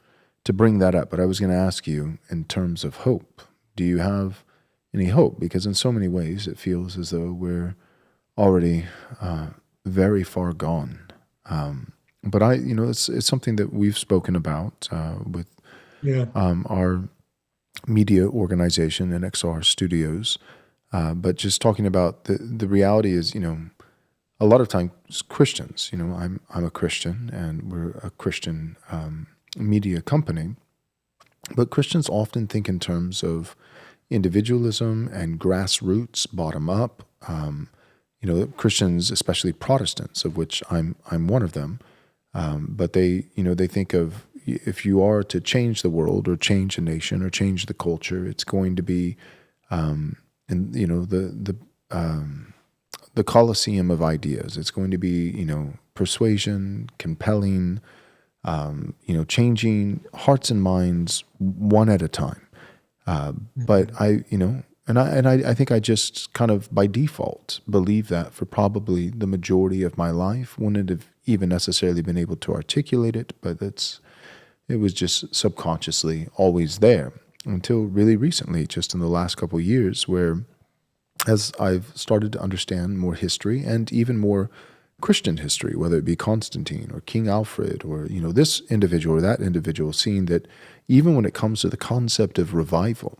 bring that up. But I was going to ask you in terms of hope. Do you have any hope? Because in so many ways, it feels as though we're already very far gone. But it's something that we've spoken about with our media organization, NXR Studios. But just talking about the reality is, a lot of times Christians, I'm a Christian and we're a Christian media company, but Christians often think in terms of individualism and grassroots, bottom up. Christians, especially Protestants, of which I'm one of them, but they think of, if you are to change the world or change a nation or change the culture, it's going to be the Colosseum of ideas. It's going to be, persuasion, compelling, changing hearts and minds one at a time. But I think I just kind of by default believe that for probably the majority of my life. Wouldn't have even necessarily been able to articulate it, but it was just subconsciously always there until really recently, just in the last couple of years, where as I've started to understand more history and even more Christian history, whether it be Constantine or King Alfred or, this individual or that individual, seeing that even when it comes to the concept of revival,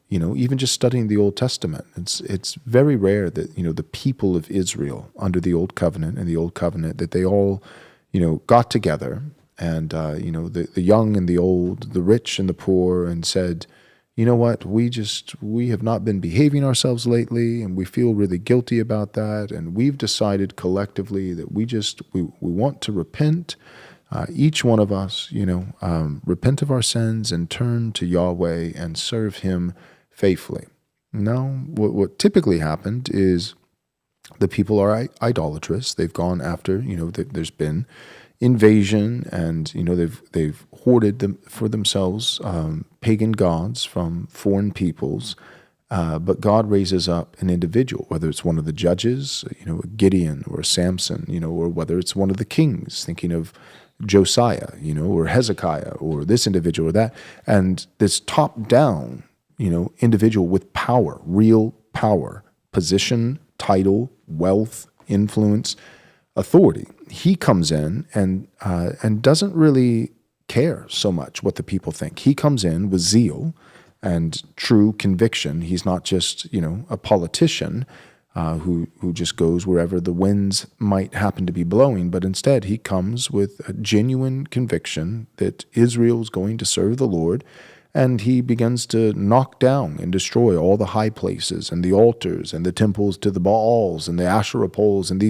even just studying the Old Testament, it's very rare that, the people of Israel under the Old Covenant and the Old Covenant, that they all, got together and, the young and the old, the rich and the poor, and said, you know what, we have not been behaving ourselves lately, and we feel really guilty about that, and we've decided collectively that we want to repent, each one of us, repent of our sins and turn to Yahweh and serve Him faithfully. Now, what typically happened is the people are idolatrous. They've gone after, there's been invasion, and they've hoarded for themselves pagan gods from foreign peoples. But God raises up an individual, whether it's one of the judges, a Gideon or a Samson, or whether it's one of the kings, thinking of Josiah, or Hezekiah, or this individual or that, and this top-down, individual with power, real power, position, title, wealth, influence, authority. He comes in and doesn't really care so much what the people think. He comes in with zeal and true conviction. He's not just, a politician who just goes wherever the winds might happen to be blowing, but instead he comes with a genuine conviction that Israel is going to serve the Lord, and he begins to knock down and destroy all the high places and the altars and the temples to the Baals and the Asherah poles and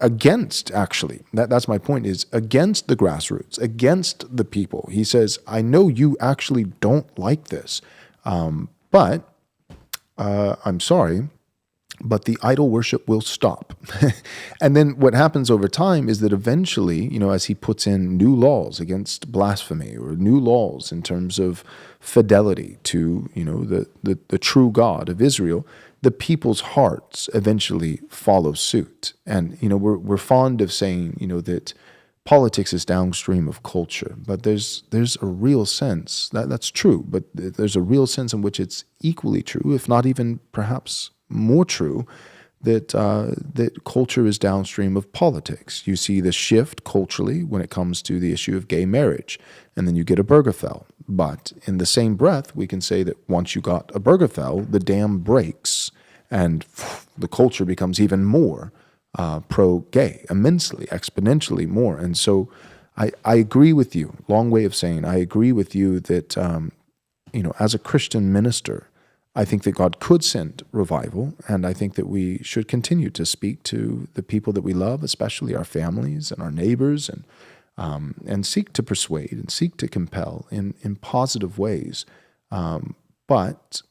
against, actually, that's my point, is against the grassroots, against the people. He says, I know you actually don't like this, but I'm sorry, but the idol worship will stop. And then what happens over time is that eventually, as he puts in new laws against blasphemy or new laws in terms of fidelity to, the true God of Israel, the people's hearts eventually follow suit. And, we're fond of saying, that politics is downstream of culture, but there's a real sense that's true, but there's a real sense in which it's equally true, if not even perhaps more true, that that culture is downstream of politics. You see the shift culturally when it comes to the issue of gay marriage, and then you get a Obergefell. But in the same breath, we can say that once you got a Obergefell, the dam breaks, and the culture becomes even more pro-gay, immensely, exponentially more. And so I agree with you, long way of saying, I agree with you that, as a Christian minister, I think that God could send revival, and I think that we should continue to speak to the people that we love, especially our families and our neighbors, and seek to persuade and seek to compel in positive ways. But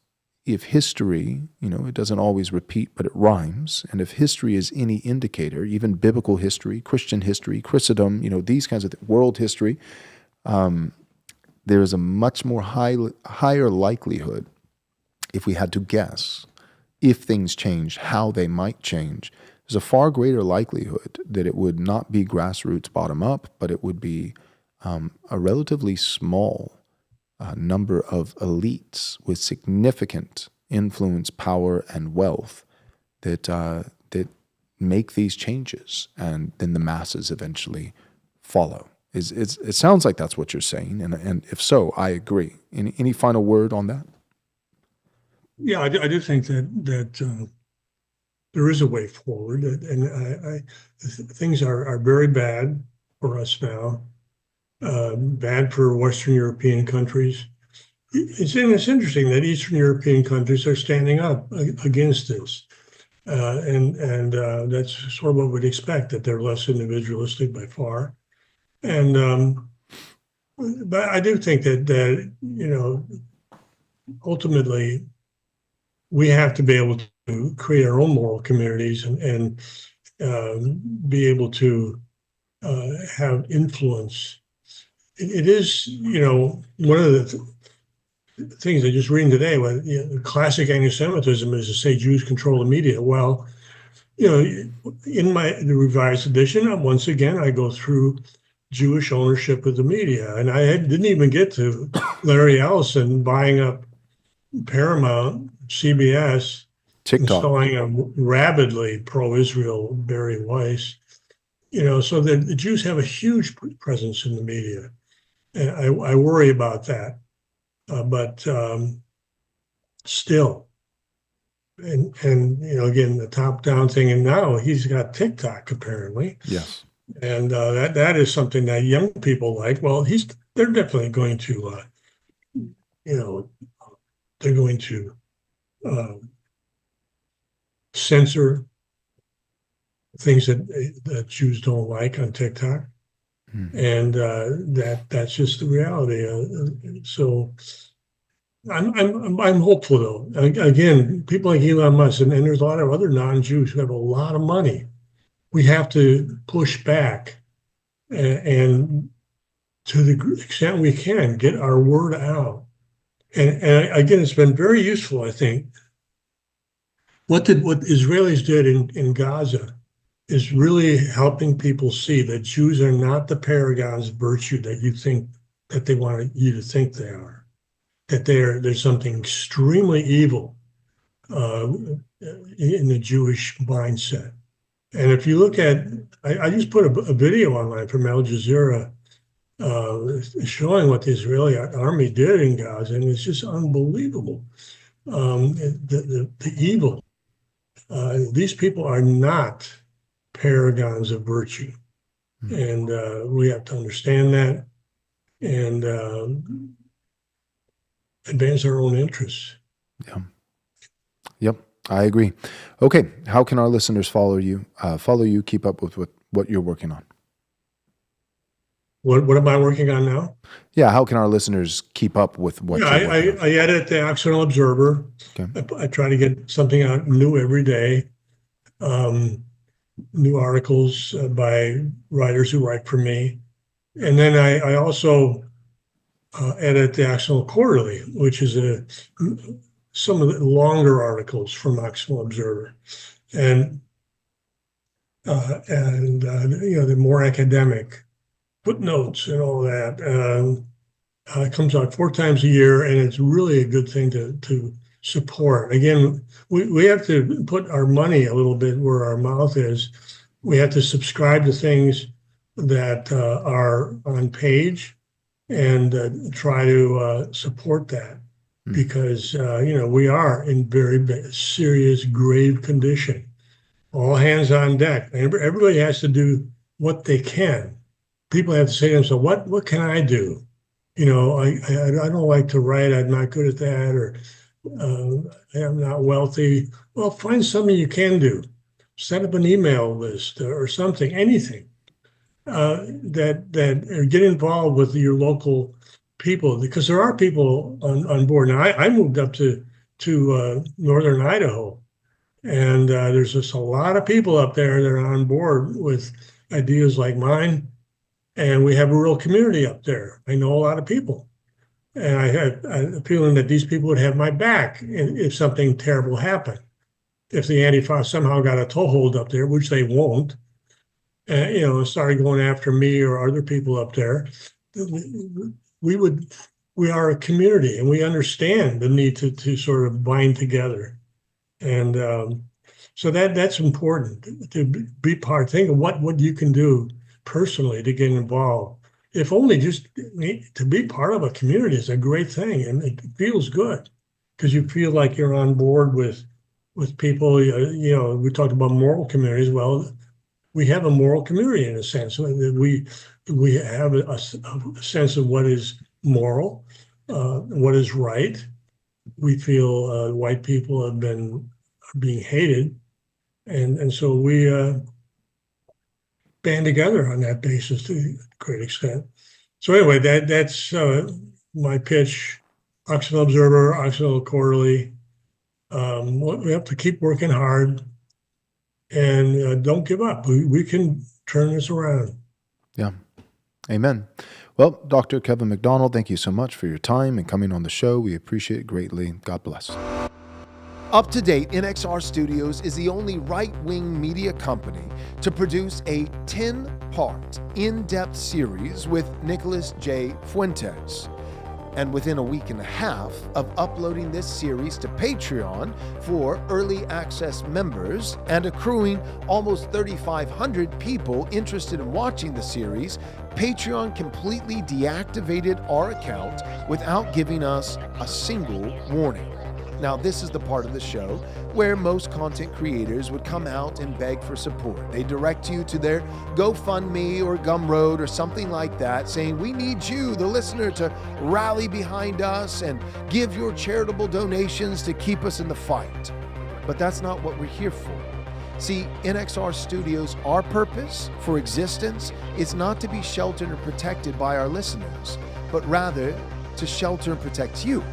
if history, it doesn't always repeat, but it rhymes, and if history is any indicator, even biblical history, Christian history, Christendom, these kinds of world history, there is a much more higher likelihood, if we had to guess, if things changed, how they might change, there's a far greater likelihood that it would not be grassroots bottom up, but it would be a relatively small number of elites with significant influence, power, and wealth that make these changes, and then the masses eventually follow. It sounds like that's what you're saying, and if so, I agree. Any final word on that? Yeah, I do think that there is a way forward, and things are very bad for us now, bad for Western European countries. It's interesting that Eastern European countries are standing up against this, and that's sort of what we'd expect, that they're less individualistic by far, and but I do think that ultimately, we have to be able to create our own moral communities and be able to have influence. It is, one of the things I just reading today, classic anti-Semitism is to say Jews control the media. Well, in the revised edition, once again, I go through Jewish ownership of the media, and I didn't even get to Larry Ellison buying up Paramount, CBS, TikTok, installing a rabidly pro-Israel Barry Weiss, so the Jews have a huge presence in the media, and I worry about that, but still, and again, the top-down thing, and now he's got TikTok apparently, yes, and that is something that young people like. Well, they're definitely going to, they're going to censor things that Jews don't like on TikTok, and that's just the reality. So I'm hopeful, though. Again, people like Elon Musk, and there's a lot of other non-Jews who have a lot of money. We have to push back, and to the extent we can, get our word out. And again, it's been very useful, I think. What Israelis did in Gaza is really helping people see that Jews are not the paragons of virtue that you think that they want you to think they are. That there's something extremely evil in the Jewish mindset. And if you look at, I just put a video online from Al Jazeera showing what the Israeli army did in Gaza, and it's just unbelievable. The evil. These people are not paragons of virtue, and we have to understand that and advance our own interests. Yeah. Yep, I agree. Okay, how can our listeners follow you? Keep up with what you're working on. What am I working on now? Yeah, how can our listeners keep up with what you're working on? I edit the Accidental Observer. Okay. I try to get something out new every day. New articles by writers who write for me. And then I also edit the Accidental Quarterly, which is some of the longer articles from Accidental Observer. And the more academic footnotes and all that. It comes out 4 times a year, and it's really a good thing to support. Again, we have to put our money a little bit where our mouth is. We have to subscribe to things that are on page and try to support that, because we are in very serious, grave condition. All hands on deck. Everybody has to do what they can. People have to say to themselves, what can I do? I don't like to write. I'm not good at that, or I'm not wealthy. Well, find something you can do. Set up an email list or something, anything that get involved with your local people, because there are people on board. Now, I moved up to northern Idaho, and there's just a lot of people up there that are on board with ideas like mine. And we have a real community up there. I know a lot of people. And I had a feeling that these people would have my back if something terrible happened. If the Antifa somehow got a toehold up there, which they won't, and started going after me or other people up there, we are a community, and we understand the need to sort of bind together. And so that's important, to be part. Think of what you can do personally to get involved. If only just to be part of a community is a great thing, and it feels good because you feel like you're on board with people. We talked about moral communities. Well, we have a moral community in a sense. We have a sense of what is moral, what is right. We feel white people are being hated, and so we band together on that basis to a great extent. So anyway, that's my pitch. Occidental Observer, Occidental Quarterly. We have to keep working hard, and don't give up. We can turn this around. Yeah. Amen. Well, Dr. Kevin McDonald, thank you so much for your time and coming on the show. We appreciate it greatly. God bless. Up to Date NXR Studios is the only right-wing media company to produce a 10-part, in-depth series with Nicholas J. Fuentes. And within a week and a half of uploading this series to Patreon for early access members and accruing almost 3,500 people interested in watching the series, Patreon completely deactivated our account without giving us a single warning. Now, this is the part of the show where most content creators would come out and beg for support. They direct you to their GoFundMe or Gumroad or something like that, saying, we need you, the listener, to rally behind us and give your charitable donations to keep us in the fight. But that's not what we're here for. See, NXR Studios, our purpose for existence is not to be sheltered and protected by our listeners, but rather to shelter and protect you.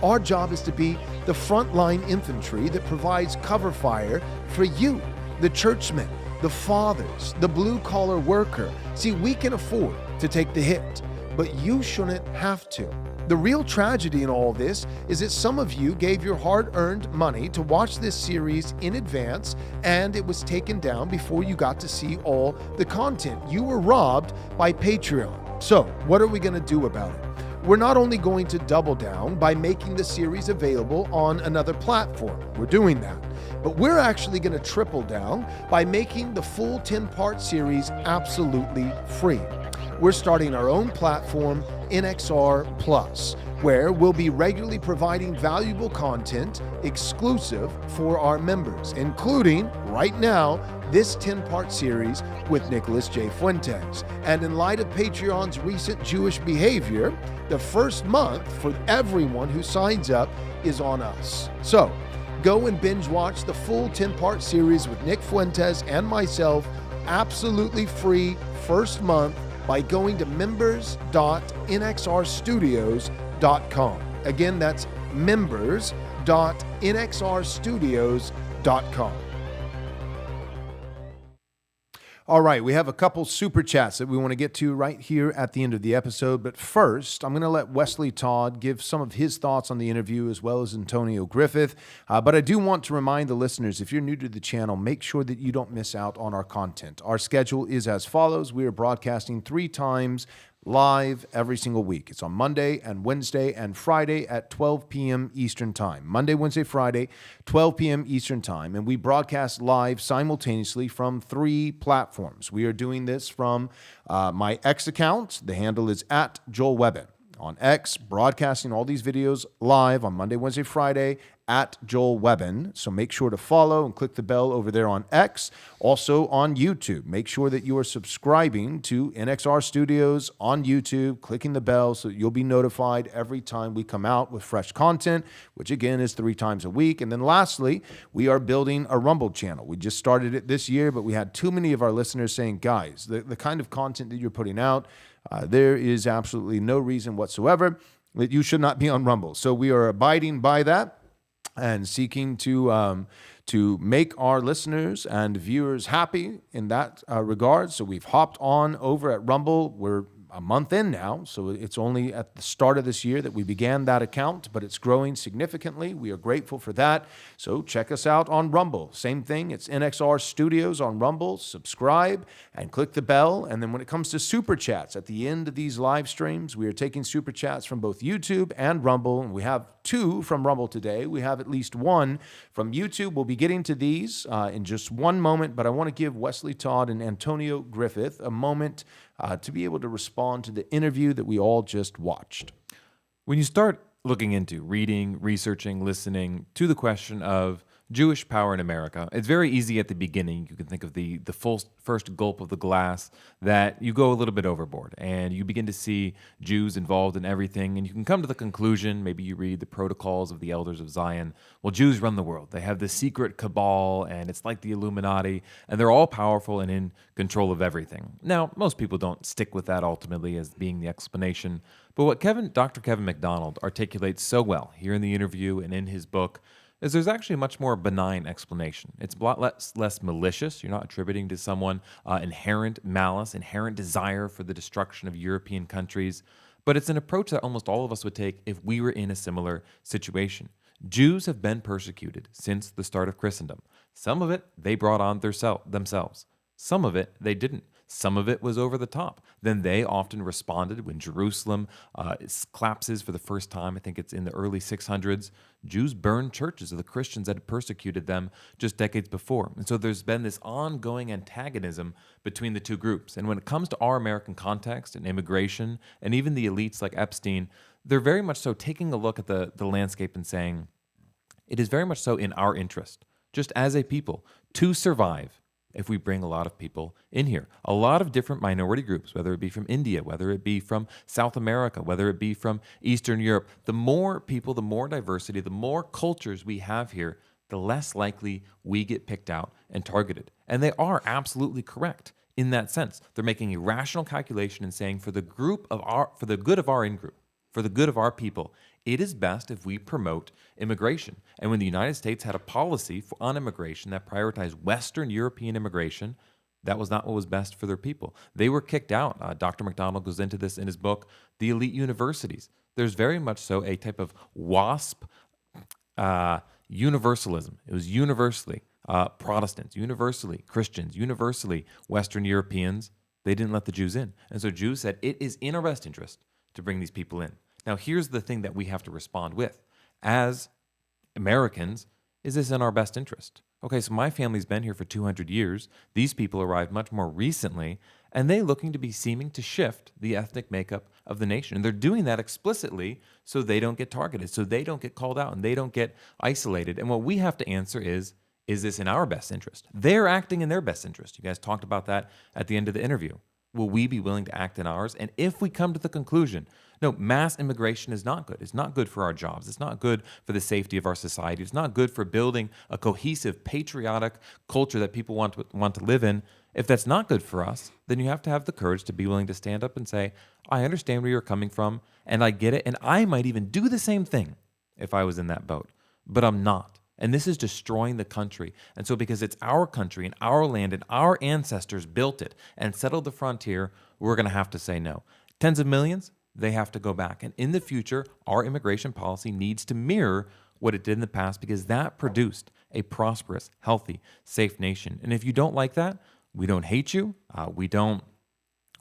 Our job is to be the frontline infantry that provides cover fire for you, the churchmen, the fathers, the blue-collar worker. See, we can afford to take the hit, but you shouldn't have to. The real tragedy in all this is that some of you gave your hard-earned money to watch this series in advance, and it was taken down before you got to see all the content. You were robbed by Patreon. So, what are we going to do about it? We're not only going to double down by making the series available on another platform, we're doing that, but we're actually going to triple down by making the full 10-part series absolutely free. We're starting our own platform, NXR Plus, where we'll be regularly providing valuable content exclusive for our members, including, right now, this 10-part series with Nicholas J. Fuentes. And in light of Patreon's recent Jewish behavior, the first month for everyone who signs up is on us. So, go and binge watch the full 10-part series with Nick Fuentes and myself, absolutely free first month, by going to members.nxrstudios.com. Again, that's members.nxrstudios.com. All right, we have a couple super chats that we want to get to right here at the end of the episode. But first, I'm going to let Wesley Todd give some of his thoughts on the interview as well as Antonio Griffith. But I do want to remind the listeners, if you're new to the channel, make sure that you don't miss out on our content. Our schedule is as follows. We are broadcasting 3 times live every single week. It's on Monday and Wednesday and Friday at 12 p.m. Eastern Time. Monday, Wednesday, Friday, 12 p.m. Eastern Time. And we broadcast live simultaneously from 3 platforms. We are doing this from my X account. The handle is at Joel Webbon. On X, broadcasting all these videos live on Monday, Wednesday, Friday at Joel Webbon. So make sure to follow and click the bell over there on X. Also on YouTube, make sure that you are subscribing to NXR Studios on YouTube, clicking the bell so you'll be notified every time we come out with fresh content, which again is 3 times a week. And then lastly, we are building a Rumble channel. We just started it this year, but we had too many of our listeners saying, guys, the kind of content that you're putting out, there is absolutely no reason whatsoever that you should not be on Rumble. So we are abiding by that and seeking to make our listeners and viewers happy in that regard. So we've hopped on over at Rumble. We're a month in now, so it's only at the start of this year that we began that account, but it's growing significantly. We are grateful for that. So check us out on Rumble. Same thing, it's NXR Studios on Rumble. Subscribe and click the bell. And then when it comes to Super Chats, at the end of these live streams, we are taking Super Chats from both YouTube and Rumble, and we have 2 from Rumble today. We have at least 1 from YouTube. We'll be getting to these in just one moment, but I want to give Wesley Todd and Antonio Griffith a moment to be able to respond to the interview that we all just watched. When you start looking into reading, researching, listening to the question of Jewish power in America, it's very easy at the beginning. You can think of the full first gulp of the glass that you go a little bit overboard and you begin to see Jews involved in everything. And you can come to the conclusion, maybe you read the Protocols of the Elders of Zion, well, Jews run the world. They have the secret cabal and it's like the Illuminati and they're all powerful and in control of everything. Now, most people don't stick with that ultimately as being the explanation. But what Dr. Kevin McDonald articulates so well here in the interview and in his book is there's actually a much more benign explanation. It's a lot less malicious. You're not attributing to someone inherent malice, inherent desire for the destruction of European countries, but it's an approach that almost all of us would take if we were in a similar situation. Jews have been persecuted since the start of Christendom. Some of it they brought on themselves. Some of it they didn't. Some of it was over the top. Then they often responded when Jerusalem collapses for the first time. I think it's in the early 600s. Jews burned churches of the Christians that had persecuted them just decades before. And so there's been this ongoing antagonism between the 2 groups. And when it comes to our American context and immigration, and even the elites like Epstein, they're very much so taking a look at the landscape and saying, it is very much so in our interest, just as a people, to survive if we bring a lot of people in here. A lot of different minority groups, whether it be from India, whether it be from South America, whether it be from Eastern Europe. The more people, the more diversity, the more cultures we have here, the less likely we get picked out and targeted. And they are absolutely correct in that sense. They're making a rational calculation and saying for the good of our in-group, for the good of our people, it is best if we promote immigration. And when the United States had a policy on immigration that prioritized Western European immigration, that was not what was best for their people. They were kicked out. Dr. McDonald goes into this in his book, The Elite Universities. There's very much so a type of WASP universalism. It was universally Protestants, universally Christians, universally Western Europeans. They didn't let the Jews in. And so Jews said, it is in our best interest to bring these people in. Now, here's the thing that we have to respond with. As Americans, is this in our best interest? Okay, so my family's been here for 200 years. These people arrived much more recently, and they're looking to be seeming to shift the ethnic makeup of the nation. And they're doing that explicitly so they don't get targeted, so they don't get called out, and they don't get isolated. And what we have to answer is this in our best interest? They're acting in their best interest. You guys talked about that at the end of the interview. Will we be willing to act in ours? And if we come to the conclusion, no, mass immigration is not good. It's not good for our jobs. It's not good for the safety of our society. It's not good for building a cohesive, patriotic culture that people want to live in. If that's not good for us, then you have to have the courage to be willing to stand up and say, I understand where you're coming from, and I get it, and I might even do the same thing if I was in that boat. But I'm not. And this is destroying the country. And so because it's our country and our land and our ancestors built it and settled the frontier, we're going to have to say no. Tens of millions, they have to go back. And in the future, our immigration policy needs to mirror what it did in the past, because that produced a prosperous, healthy, safe nation. And if you don't like that, we don't hate you. We're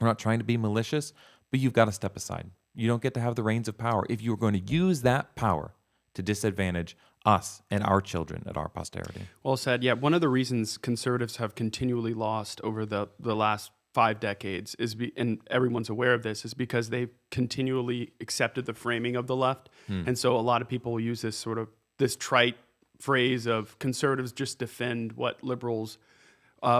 not trying to be malicious, but you've got to step aside. You don't get to have the reins of power if you're going to use that power to disadvantage us and our children and our posterity. Well said. Yeah, one of the reasons conservatives have continually lost over the last 5 decades and everyone's aware of this, is because they've continually accepted the framing of the left. And so a lot of people use this trite phrase of conservatives just defend what liberals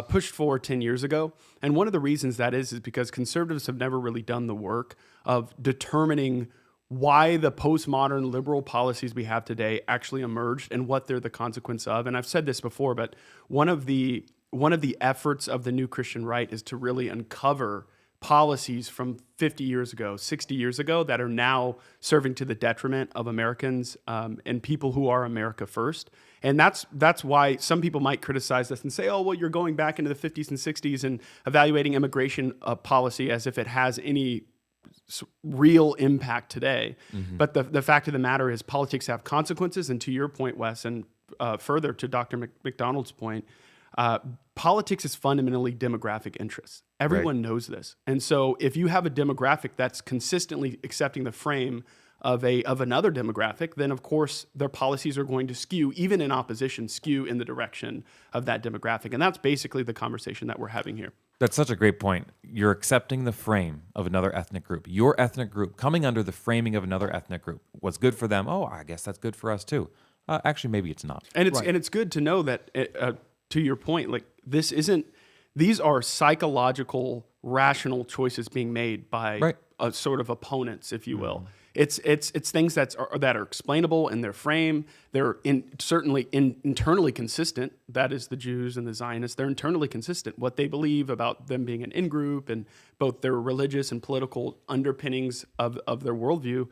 pushed for 10 years ago. And one of the reasons that is because conservatives have never really done the work of determining why the postmodern liberal policies we have today actually emerged and what they're the consequence of. And I've said this before, but one of the efforts of the new Christian right is to really uncover policies from 50 years ago, 60 years ago that are now serving to the detriment of Americans and people who are America first. And that's why some people might criticize this and say, oh, well, you're going back into the 50s and 60s and evaluating immigration policy as if it has any real impact today. But the fact of the matter is politics have consequences. And to your point, Wes, and further to Dr. McDonald's point, politics is fundamentally demographic interests. Everyone knows this. And so if you have a demographic that's consistently accepting the frame of another demographic, then of course their policies are going to skew, even in opposition, skew in the direction of that demographic. And that's basically the conversation that we're having here. That's such a great point. You're accepting the frame of another ethnic group. Your ethnic group coming under the framing of another ethnic group. What's good for them? Oh, I guess that's good for us too. Actually, maybe it's not. And it's good to know that, to your point, like these are psychological, rational choices being made by a sort of opponents, if you will. It's things that are explainable in their frame. They're certainly internally consistent. That is the Jews and the Zionists. They're internally consistent. What they believe about them being an in-group and both their religious and political underpinnings of their worldview,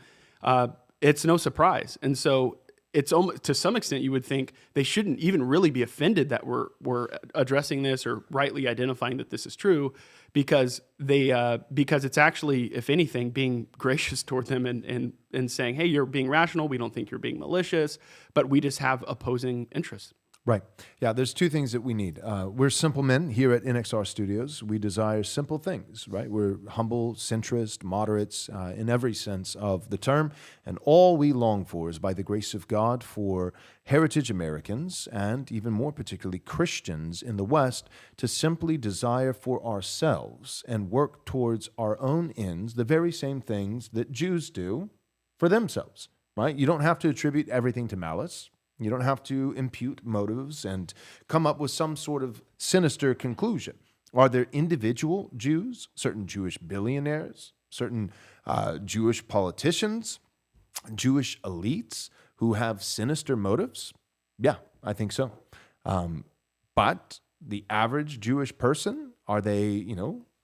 it's no surprise. And so it's almost, to some extent, you would think they shouldn't even really be offended that we're addressing this or rightly identifying that this is true, because because it's actually, if anything, being gracious toward them and saying, hey, you're being rational. We don't think you're being malicious, but we just have opposing interests. Right. Yeah, there's two things that we need. We're simple men here at NXR Studios. We desire simple things, right? We're humble, centrist, moderates in every sense of the term. And all we long for is, by the grace of God, for heritage Americans, and even more particularly Christians in the West, to simply desire for ourselves and work towards our own ends, the very same things that Jews do for themselves, right? You don't have to attribute everything to malice. You don't have to impute motives and come up with some sort of sinister conclusion. Are there individual Jews, certain Jewish billionaires, certain Jewish politicians, Jewish elites who have sinister motives? Yeah, I think so. But the average Jewish person, are they,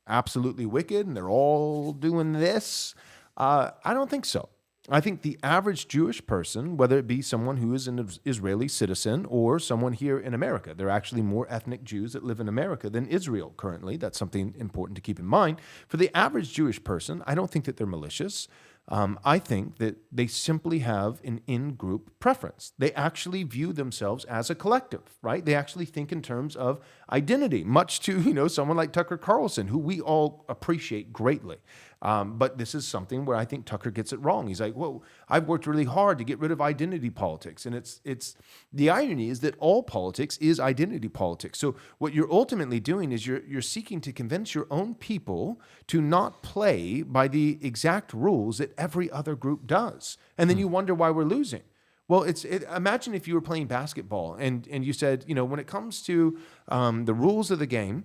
absolutely wicked and they're all doing this? I don't think so. I think the average Jewish person, whether it be someone who is an Israeli citizen or someone here in America, there are actually more ethnic Jews that live in America than Israel currently. That's something important to keep in mind. For the average Jewish person, I don't think that they're malicious. I think that they simply have an in-group preference. They actually view themselves as a collective, right? They actually think in terms of identity, much to, someone like Tucker Carlson, who we all appreciate greatly. But this is something where I think Tucker gets it wrong. He's like, whoa, I've worked really hard to get rid of identity politics. And it's the irony is that all politics is identity politics. So what you're ultimately doing is you're seeking to convince your own people to not play by the exact rules that every other group does. And then you wonder why we're losing. Well, imagine if you were playing basketball and you said, when it comes to the rules of the game,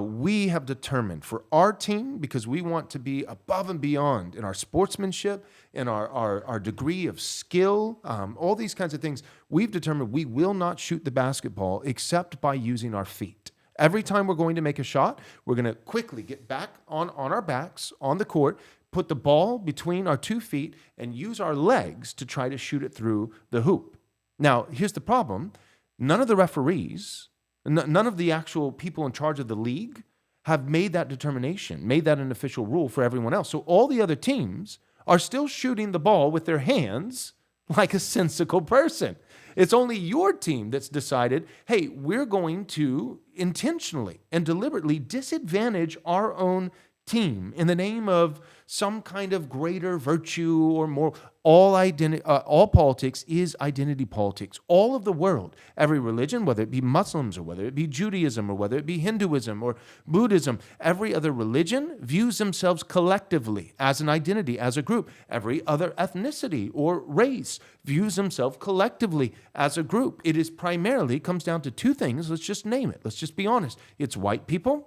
we have determined for our team, because we want to be above and beyond in our sportsmanship, in our degree of skill, all these kinds of things, we've determined we will not shoot the basketball except by using our feet. Every time we're going to make a shot, we're going to quickly get back on our backs on the court, put the ball between our 2 feet, and use our legs to try to shoot it through the hoop. Now, here's the problem. None of the referees, none of the actual people in charge of the league have made that determination, made that an official rule for everyone else. So all the other teams are still shooting the ball with their hands like a sensical person. It's only your team that's decided, hey, we're going to intentionally and deliberately disadvantage our own team in the name of some kind of greater virtue or more. All politics is identity politics. All of the world, every religion, whether it be Muslims or whether it be Judaism or whether it be Hinduism or Buddhism, every other religion views themselves collectively as an identity, as a group. Every other ethnicity or race views themselves collectively as a group. It is primarily comes down to two things. Let's just name it. Let's just be honest. It's white people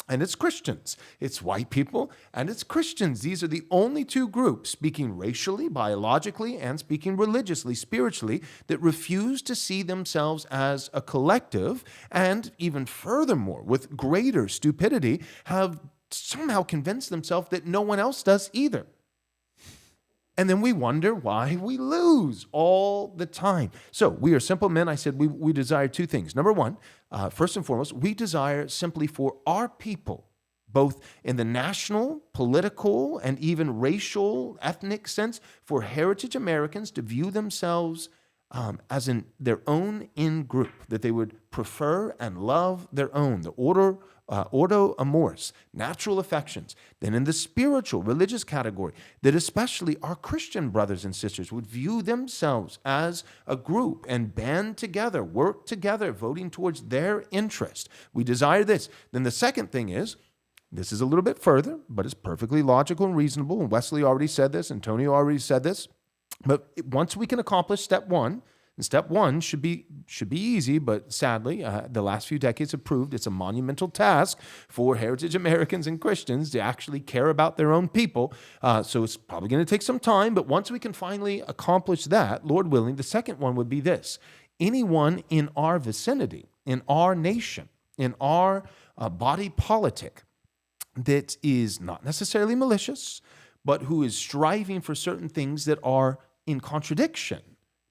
and it's Christians. It's white people and it's Christians. These are the only two groups, speaking racially, biologically, and speaking religiously, spiritually, that refuse to see themselves as a collective, and even furthermore, with greater stupidity, have somehow convinced themselves that no one else does either. And then we wonder why we lose all the time. So we are simple men. I said we desire two things. Number one, first and foremost, we desire simply for our people, both in the national, political, and even racial, ethnic sense, for heritage Americans to view themselves as in their own in-group, that they would prefer and love their own, the ordo amores, natural affections. Then in the spiritual, religious category, that especially our Christian brothers and sisters would view themselves as a group and band together, work together, voting towards their interest. We desire this. Then the second thing is, this is a little bit further, but it's perfectly logical and reasonable, and Wesley already said this, Antonio already said this, but once we can accomplish step one, and step one should be easy, but sadly, the last few decades have proved it's a monumental task for heritage Americans and Christians to actually care about their own people. So it's probably going to take some time, but once we can finally accomplish that, Lord willing, the second one would be this. Anyone in our vicinity, in our nation, in our body politic that is not necessarily malicious, but who is striving for certain things that are in contradiction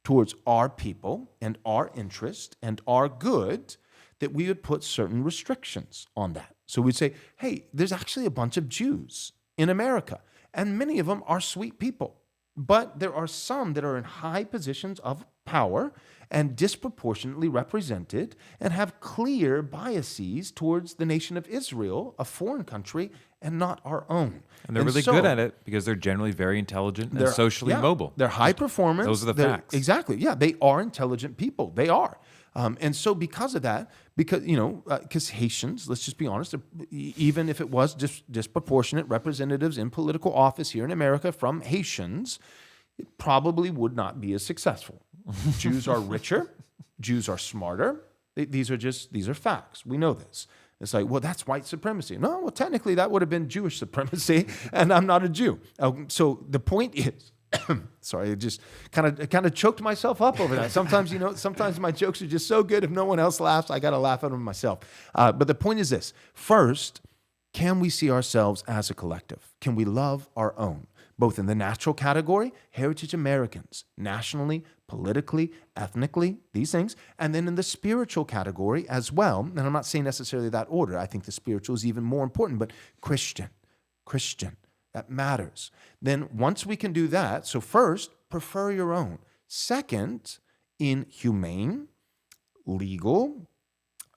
towards our people and our interest and our good, that we would put certain restrictions on that. So we'd say, hey, there's actually a bunch of Jews in America, and many of them are sweet people. But there are some that are in high positions of power and disproportionately represented and have clear biases towards the nation of Israel, a foreign country, and not our own. And they're really good at it because they're generally very intelligent and socially mobile. They're high performance. Those are the facts. Exactly. Yeah, they are intelligent people. They are. And so because of that, because Haitians, let's just be honest, even if it was disproportionate representatives in political office here in America from Haitians, it probably would not be as successful. Jews are richer. Jews are smarter. These are facts. We know this. It's like, well, that's white supremacy. No, well, technically that would have been Jewish supremacy, and I'm not a Jew. So the point is, sorry, I just kind of choked myself up over that. Sometimes my jokes are just so good, if no one else laughs, I got to laugh at them myself. But the point is this. First, can we see ourselves as a collective? Can we love our own? Both in the natural category, heritage Americans, nationally, politically, ethnically, these things, and then in the spiritual category as well. And I'm not saying necessarily that order. I think the spiritual is even more important, but Christian, that matters. Then once we can do that, so first, prefer your own. Second, in humane, legal,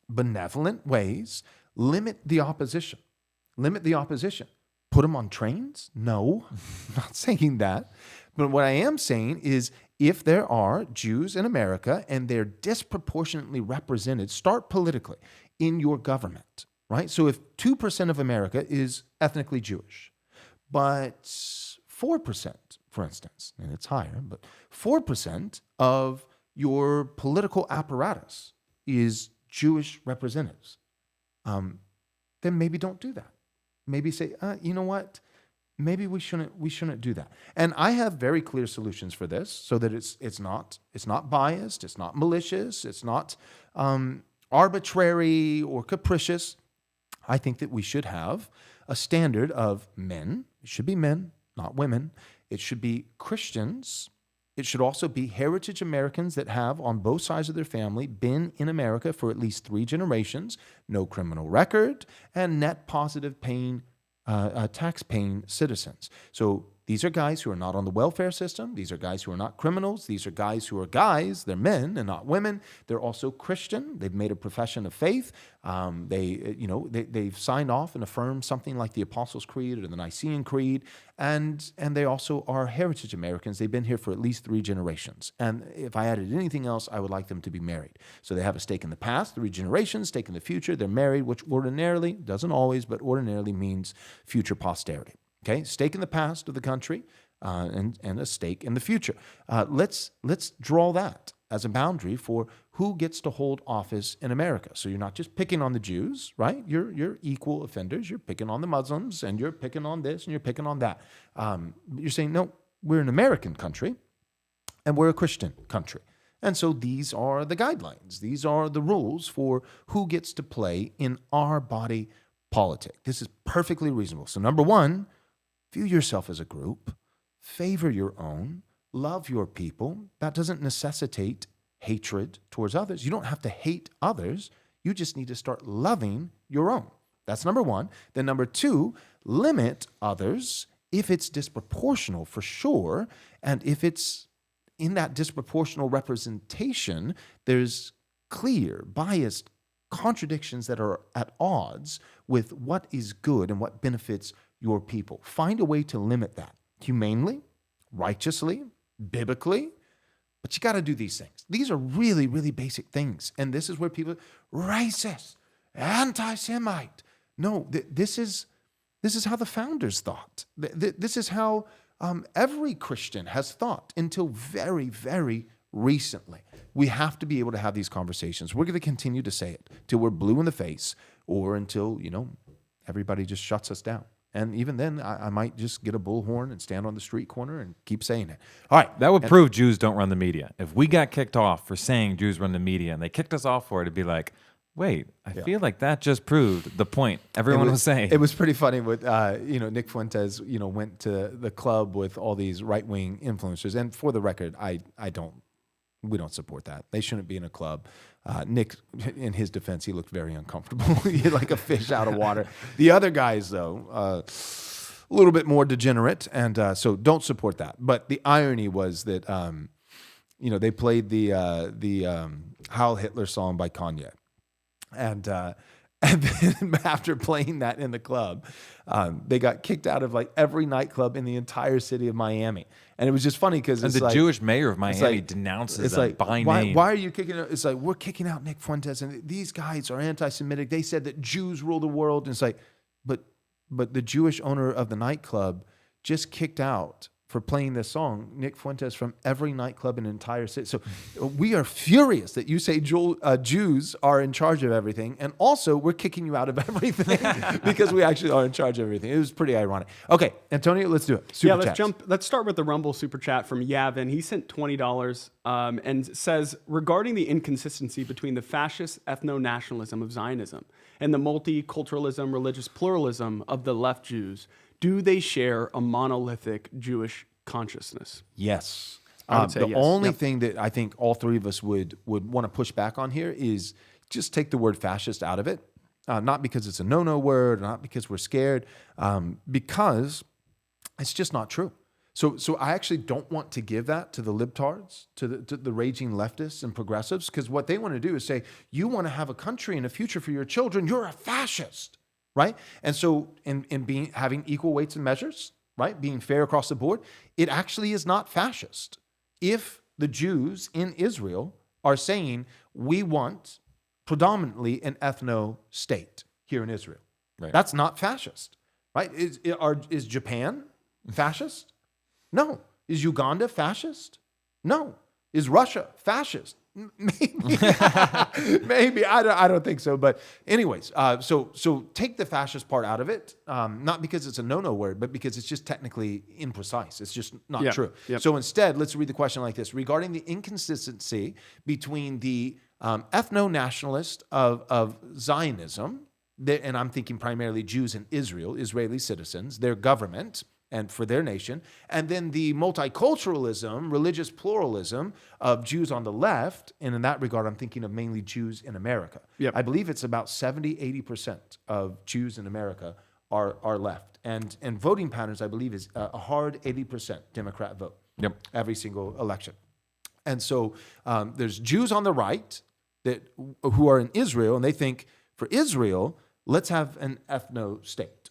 benevolent ways, limit the opposition. Put them on trains? No, I'm not saying that. But what I am saying is if there are Jews in America and they're disproportionately represented, start politically in your government, right? So if 2% of America is ethnically Jewish, but 4%, for instance, and it's higher, but 4% of your political apparatus is Jewish representatives, then maybe don't do that. Maybe say, you know what? Maybe we shouldn't do that. And I have very clear solutions for this, so that it's not biased, it's not malicious, it's not arbitrary or capricious. I think that we should have a standard of men. It should be men, not women. It should be Christians It should also be heritage Americans that have, on both sides of their family, been in America for at least 3 generations, no criminal record, and net positive tax-paying citizens. So these are guys who are not on the welfare system. These are guys who are not criminals. These are guys who are guys. They're men and not women. They're also Christian. They've made a profession of faith. They've signed off and affirmed something like the Apostles' Creed or the Nicene Creed, and they also are heritage Americans. They've been here for at least 3 generations. And if I added anything else, I would like them to be married. So they have a stake in the past, 3 generations, stake in the future. They're married, which ordinarily, doesn't always, but ordinarily means future posterity. Okay, stake in the past of the country and a stake in the future. Let's draw that as a boundary for who gets to hold office in America. So you're not just picking on the Jews, right? You're equal offenders. You're picking on the Muslims, and you're picking on this, and you're picking on that. You're saying, no, we're an American country, and we're a Christian country. And so these are the guidelines. These are the rules for who gets to play in our body politic. This is perfectly reasonable. So number 1, view yourself as a group, favor your own, love your people. That doesn't necessitate hatred towards others. You don't have to hate others. You just need to start loving your own. That's number 1. Then number 2, limit others if it's disproportional, for sure. And if it's in that disproportional representation, there's clear, biased contradictions that are at odds with what is good and what benefits your people. Find a way to limit that humanely, righteously, biblically, but you got to do these things. These are really, really basic things. And this is where people, racist, anti-Semite. No, this is how the founders thought. This is how every Christian has thought until very, very recently. We have to be able to have these conversations. We're going to continue to say it till we're blue in the face or until, everybody just shuts us down. And even then, I might just get a bullhorn and stand on the street corner and keep saying it. All right. That would prove Jews don't run the media. If we got kicked off for saying Jews run the media and they kicked us off for it, it'd be like, wait, I feel like that just proved the point everyone was saying. It was pretty funny with, Nick Fuentes, went to the club with all these right-wing influencers. And for the record, we don't support that. They shouldn't be in a club. Nick, in his defense, he looked very uncomfortable. He had like a fish out of water. The other guys, though, a little bit more degenerate, and so don't support that. But the irony was that, they played the Heil Hitler song by Kanye. And then after playing that in the club, they got kicked out of like every nightclub in the entire city of Miami. And it was just funny because the Jewish mayor of Miami denounces them by name. Why are you kicking out? It's like, we're kicking out Nick Fuentes, and these guys are anti-Semitic. They said that Jews rule the world. And it's like, but the Jewish owner of the nightclub just kicked out for playing this song, Nick Fuentes, from every nightclub in the entire city. So we are furious that you say Jews are in charge of everything, and also we're kicking you out of everything because we actually are in charge of everything. It was pretty ironic. Okay, Antonio, let's do it. Super chats. Let's start with the Rumble super chat from Yavin. He sent $20 and says, regarding the inconsistency between the fascist ethno-nationalism of Zionism and the multiculturalism, religious pluralism of the left Jews, do they share a monolithic Jewish consciousness? Yes. I would say the yes. only thing that I think all 3 of us would want to push back on here is just take the word fascist out of it. Not because it's a no-no word, not because we're scared, because it's just not true. So I actually don't want to give that to the libtards, to the raging leftists and progressives, because what they want to do is say, you want to have a country and a future for your children, you're a fascist. Right? And so in having equal weights and measures, right? Being fair across the board, it actually is not fascist. If the Jews in Israel are saying, we want predominantly an ethno state here in Israel, right? That's not fascist, right? Is Japan fascist? No. Is Uganda fascist? No. Is Russia fascist? Maybe. Maybe. I don't think so. But anyways, so take the fascist part out of it, not because it's a no-no word, but because it's just technically imprecise. It's just not true. Yep. So instead, let's read the question like this. Regarding the inconsistency between the ethno-nationalist of Zionism, and I'm thinking primarily Jews in Israel, Israeli citizens, their government, and for their nation. And then the multiculturalism, religious pluralism of Jews on the left, and in that regard, I'm thinking of mainly Jews in America. Yep. I believe it's about 70-80% of Jews in America are left. And voting patterns, I believe, is a hard 80% Democrat vote every single election. And so there's Jews on the right who are in Israel, and they think, for Israel, let's have an ethno-state.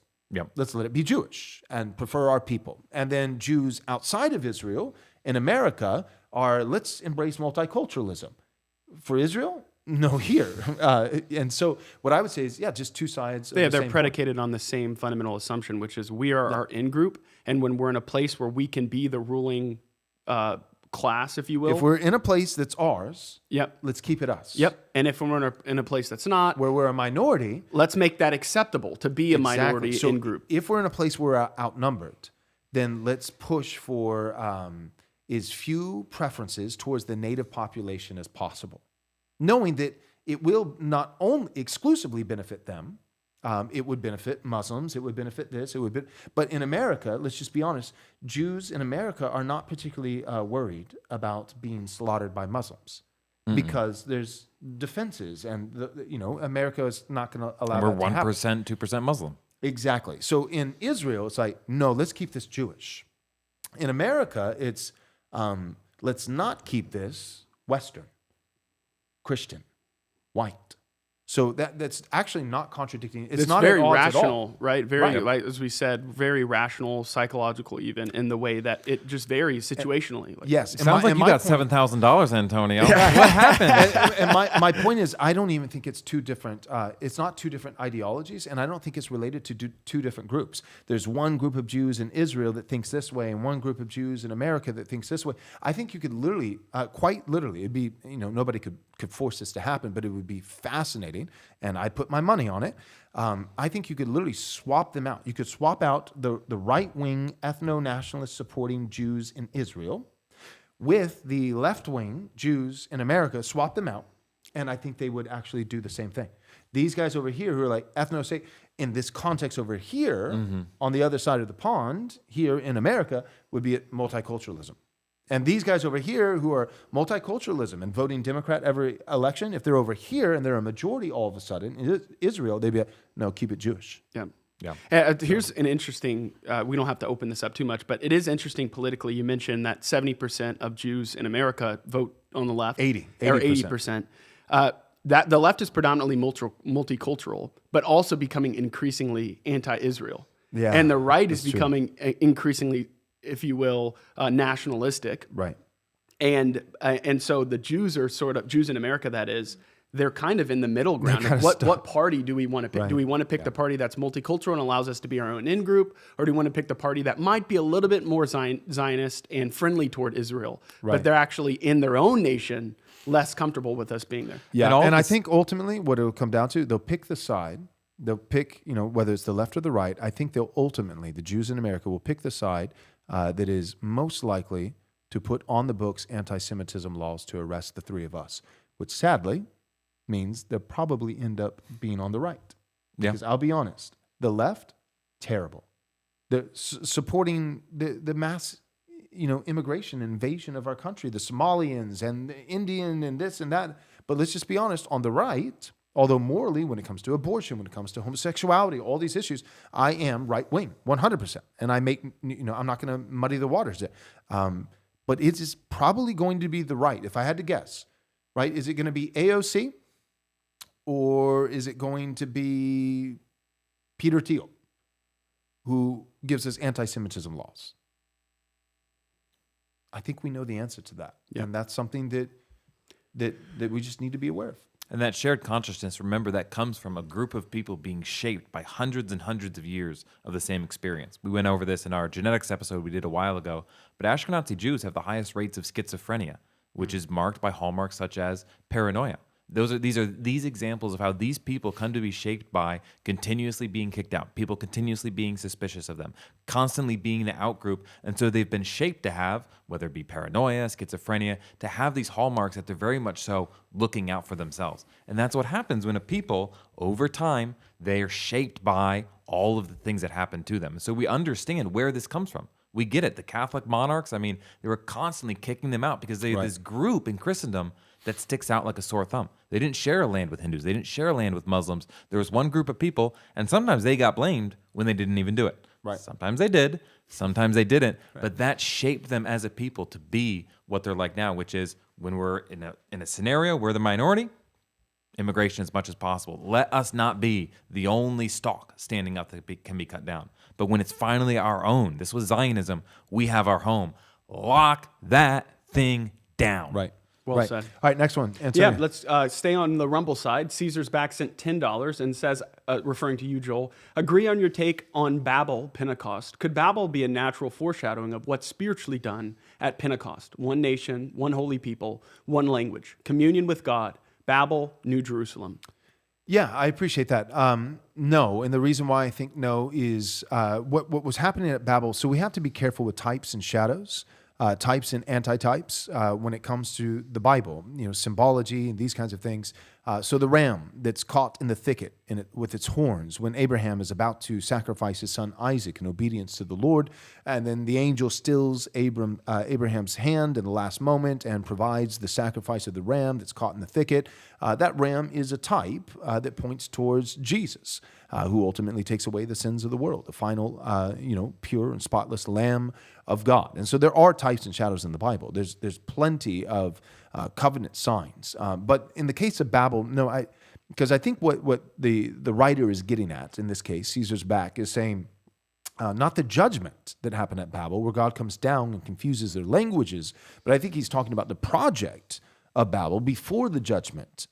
Let's let it be Jewish and prefer our people. And then Jews outside of Israel in America are, let's embrace multiculturalism. For Israel, no, here. And so what I would say is, just two sides of the they're same predicated on the same fundamental assumption, which is we are our in-group, and when we're in a place where we can be the ruling class, if you will. If we're in a place that's ours, Yep. let's keep it us. Yep. And if we're in a place that's not, Where we're a minority, let's make that acceptable to be a minority So in group. if we're in a place where we're outnumbered, then let's push for as few preferences towards the native population as possible, knowing that it will not only exclusively benefit them. It would benefit Muslims. It would benefit this. But in America, let's just be honest, Jews in America are not particularly worried about being slaughtered by Muslims because there's defenses, and America is not going to allow We're that to happen. 1%, 2% Muslim. Exactly. So in Israel, it's like, no, let's keep this Jewish. In America, it's let's not keep this Western, Christian, white. So that's actually not contradicting. It's not very at odds rational, at all. right? Very, Right. like, as we said, very rational, psychological, even in the way that it just varies situationally. Yes. Sounds like you got $7,000, Antonio. What happened? And my point is, I don't even think it's two different. It's not two different ideologies, and I don't think it's related to two different groups. There's one group of Jews in Israel that thinks this way, and one group of Jews in America that thinks this way. I think you could literally, quite literally, it'd be, nobody could force this to happen, but it would be fascinating, and I'd put my money on it. I think you could literally swap them out. You could swap out the right-wing ethno-nationalist supporting Jews in Israel with the left-wing Jews in America, swap them out, and I think they would actually do the same thing. These guys over here who are like ethno-state, in this context over here, on the other side of the pond, here in America, would be multiculturalism. And these guys over here who are multiculturalism and voting Democrat every election, if they're over here and they're a majority all of a sudden in Israel, they'd be like, no, keep it Jewish. Yeah. Here's an interesting, we don't have to open this up too much, but it is interesting politically. You mentioned that 70% of Jews in America vote on the left. 80%. That the left is predominantly multicultural, but also becoming increasingly anti-Israel. Yeah, and the right is that's true. becoming increasingly, if you will, nationalistic. Right. And so the Jews are sort of, Jews in America, that is, they're kind of in the middle ground. kinda What party do we want to pick? Right. Do we want to pick the party that's multicultural and allows us to be our own in-group? Or do we want to pick the party that might be a little bit more Zionist and friendly toward Israel, Right. but they're actually in their own nation less comfortable with us being there? Yeah, And and I this- think ultimately what it'll come down to, they'll pick the side. They'll pick, whether it's the left or the right. I think they'll ultimately, the Jews in America will pick the side that is most likely to put on the books anti-Semitism laws to arrest the three of us, which sadly means they'll probably end up being on the right. Because I'll be honest, the left, terrible. They're supporting the mass, immigration invasion of our country, the Somalians and the Indian and this and that. But let's just be honest, on the right, although morally, when it comes to abortion, when it comes to homosexuality, all these issues, I am right-wing, 100%. And I make, I'm not going to muddy the waters there. But it is probably going to be the right, if I had to guess, right? Is it going to be AOC or is it going to be Peter Thiel, who gives us anti-Semitism laws? I think we know the answer to that. Yeah. And that's something that we just need to be aware of. And that shared consciousness, remember, that comes from a group of people being shaped by hundreds and hundreds of years of the same experience. We went over this in our genetics episode we did a while ago, but Ashkenazi Jews have the highest rates of schizophrenia, which is marked by hallmarks such as paranoia. These examples of how these people come to be shaped by continuously being kicked out, people continuously being suspicious of them, constantly being the out group. And so they've been shaped to have, whether it be paranoia, schizophrenia, to have these hallmarks that they're very much so looking out for themselves. And that's what happens when a people, over time, they are shaped by all of the things that happen to them. So we understand where this comes from. We get it. The Catholic monarchs, I mean, they were constantly kicking them out because they had this group in Christendom that sticks out like a sore thumb. They didn't share a land with Hindus. They didn't share a land with Muslims. There was one group of people, and sometimes they got blamed when they didn't even do it. Right. Sometimes they did. Sometimes they didn't. Right. But that shaped them as a people to be what they're like now, which is when we're in a scenario where the minority, immigration as much as possible. Let us not be the only stalk standing up that can be cut down. But when it's finally our own, this was Zionism, we have our home. Lock that thing down. Right. Well said. All right, next one. Antonio. Yeah, let's stay on the Rumble side. Caesar's Back sent $10 and says, referring to you, Joel, agree on your take on Babel, Pentecost. Could Babel be a natural foreshadowing of what's spiritually done at Pentecost? One nation, one holy people, one language, communion with God. Babel, New Jerusalem. Yeah, I appreciate that. No, and the reason why I think no is what was happening at Babel. So we have to be careful with types and shadows. Types and antitypes when it comes to the Bible, symbology and these kinds of things. So the ram that's caught in the thicket with its horns when Abraham is about to sacrifice his son Isaac in obedience to the Lord, and then the angel stills Abraham's hand in the last moment and provides the sacrifice of the ram that's caught in the thicket. That ram is a type that points towards Jesus, who ultimately takes away the sins of the world, the final, pure and spotless Lamb of God. And so there are types and shadows in the Bible. There's plenty of covenant signs. But in the case of Babel, no, because I think what the writer is getting at in this case, Caesar's Back, is saying not the judgment that happened at Babel, where God comes down and confuses their languages, but I think he's talking about the project of Babel before the judgment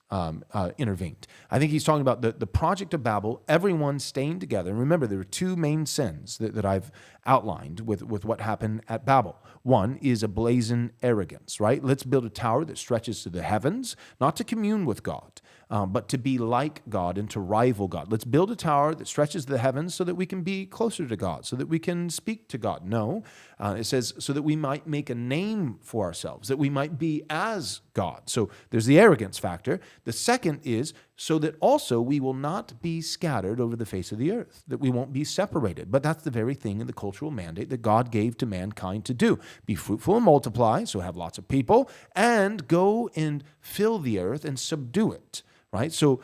intervened. I think he's talking about the project of Babel, everyone staying together. And remember, there are two main sins that I've outlined with what happened at Babel. One is a brazen arrogance, right? Let's build a tower that stretches to the heavens, not to commune with God, but to be like God and to rival God. Let's build a tower that stretches to the heavens so that we can be closer to God, so that we can speak to God. No, it says so that we might make a name for ourselves, that we might be as God. So there's the arrogance factor. The second is so that also we will not be scattered over the face of the earth, that we won't be separated. But that's the very thing in the cultural mandate that God gave to mankind to do. Be fruitful and multiply, so have lots of people, and go and fill the earth and subdue it, right? So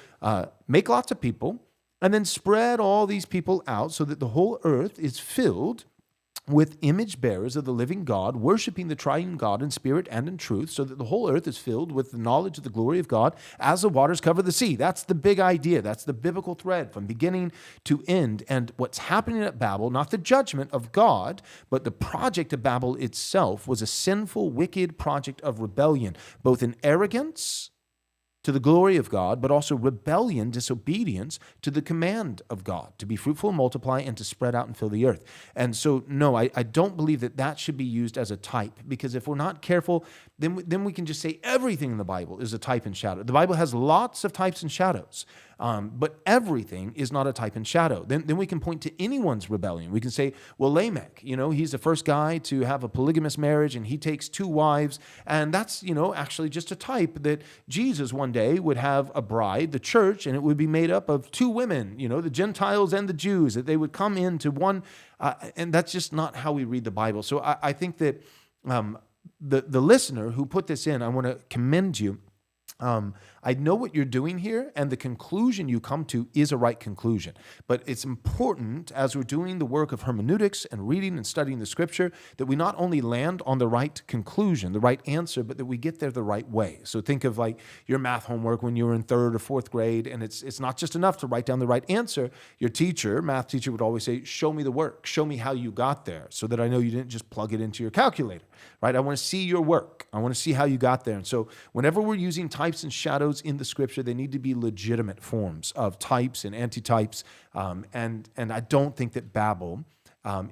make lots of people, and then spread all these people out so that the whole earth is filled with image bearers of the living God, worshiping the triune God in spirit and in truth, so that the whole earth is filled with the knowledge of the glory of God as the waters cover the sea. That's the big idea. That's the biblical thread from beginning to end. And what's happening at Babel, not the judgment of God, but the project of Babel itself was a sinful, wicked project of rebellion, both in arrogance to the glory of God, but also rebellion, disobedience to the command of God, to be fruitful and multiply and to spread out and fill the earth. And so, no, I don't believe that should be used as a type, because if we're not careful, then we can just say everything in the Bible is a type and shadow. The Bible has lots of types and shadows, but everything is not a type and shadow. Then we can point to anyone's rebellion. We can say, well, Lamech, he's the first guy to have a polygamous marriage, and he takes 2 wives, and that's, actually just a type that Jesus one day would have a bride, the church, and it would be made up of 2 women, the Gentiles and the Jews, that they would come into one, and that's just not how we read the Bible. So I think that the listener who put this in, I want to commend you. I know what you're doing here, and the conclusion you come to is a right conclusion. But it's important, as we're doing the work of hermeneutics and reading and studying the Scripture, that we not only land on the right conclusion, the right answer, but that we get there the right way. So think of like your math homework when you were in 3rd or 4th grade, and it's not just enough to write down the right answer. Your math teacher would always say, show me the work, show me how you got there, so that I know you didn't just plug it into your calculator, right? I want to see your work. I want to see how you got there. And so whenever we're using types and shadows in the Scripture, they need to be legitimate forms of types and antitypes. And I don't think that Babel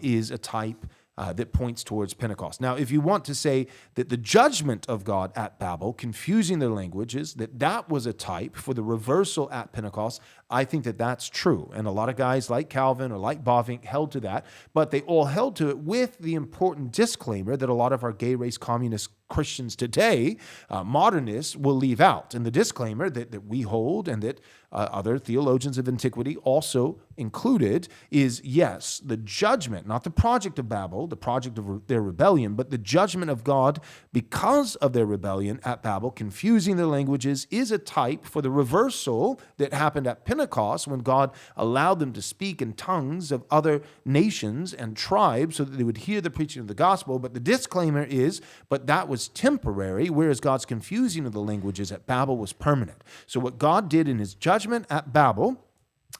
is a type that points towards Pentecost. Now, if you want to say that the judgment of God at Babel, confusing their languages, that was a type for the reversal at Pentecost, I think that that's true. And a lot of guys like Calvin or like Bavinck held to that, but they all held to it with the important disclaimer that a lot of our gay race communist Christians today, modernists, will leave out. And the disclaimer that we hold and that other theologians of antiquity also included is, yes, the judgment, not the project of Babel, the project of their rebellion, but the judgment of God because of their rebellion at Babel, confusing their languages, is a type for the reversal that happened at Pentecost when God allowed them to speak in tongues of other nations and tribes so that they would hear the preaching of the gospel. But the disclaimer is, but that was temporary, whereas God's confusing of the languages at Babel was permanent. So what God did in his judgment at Babel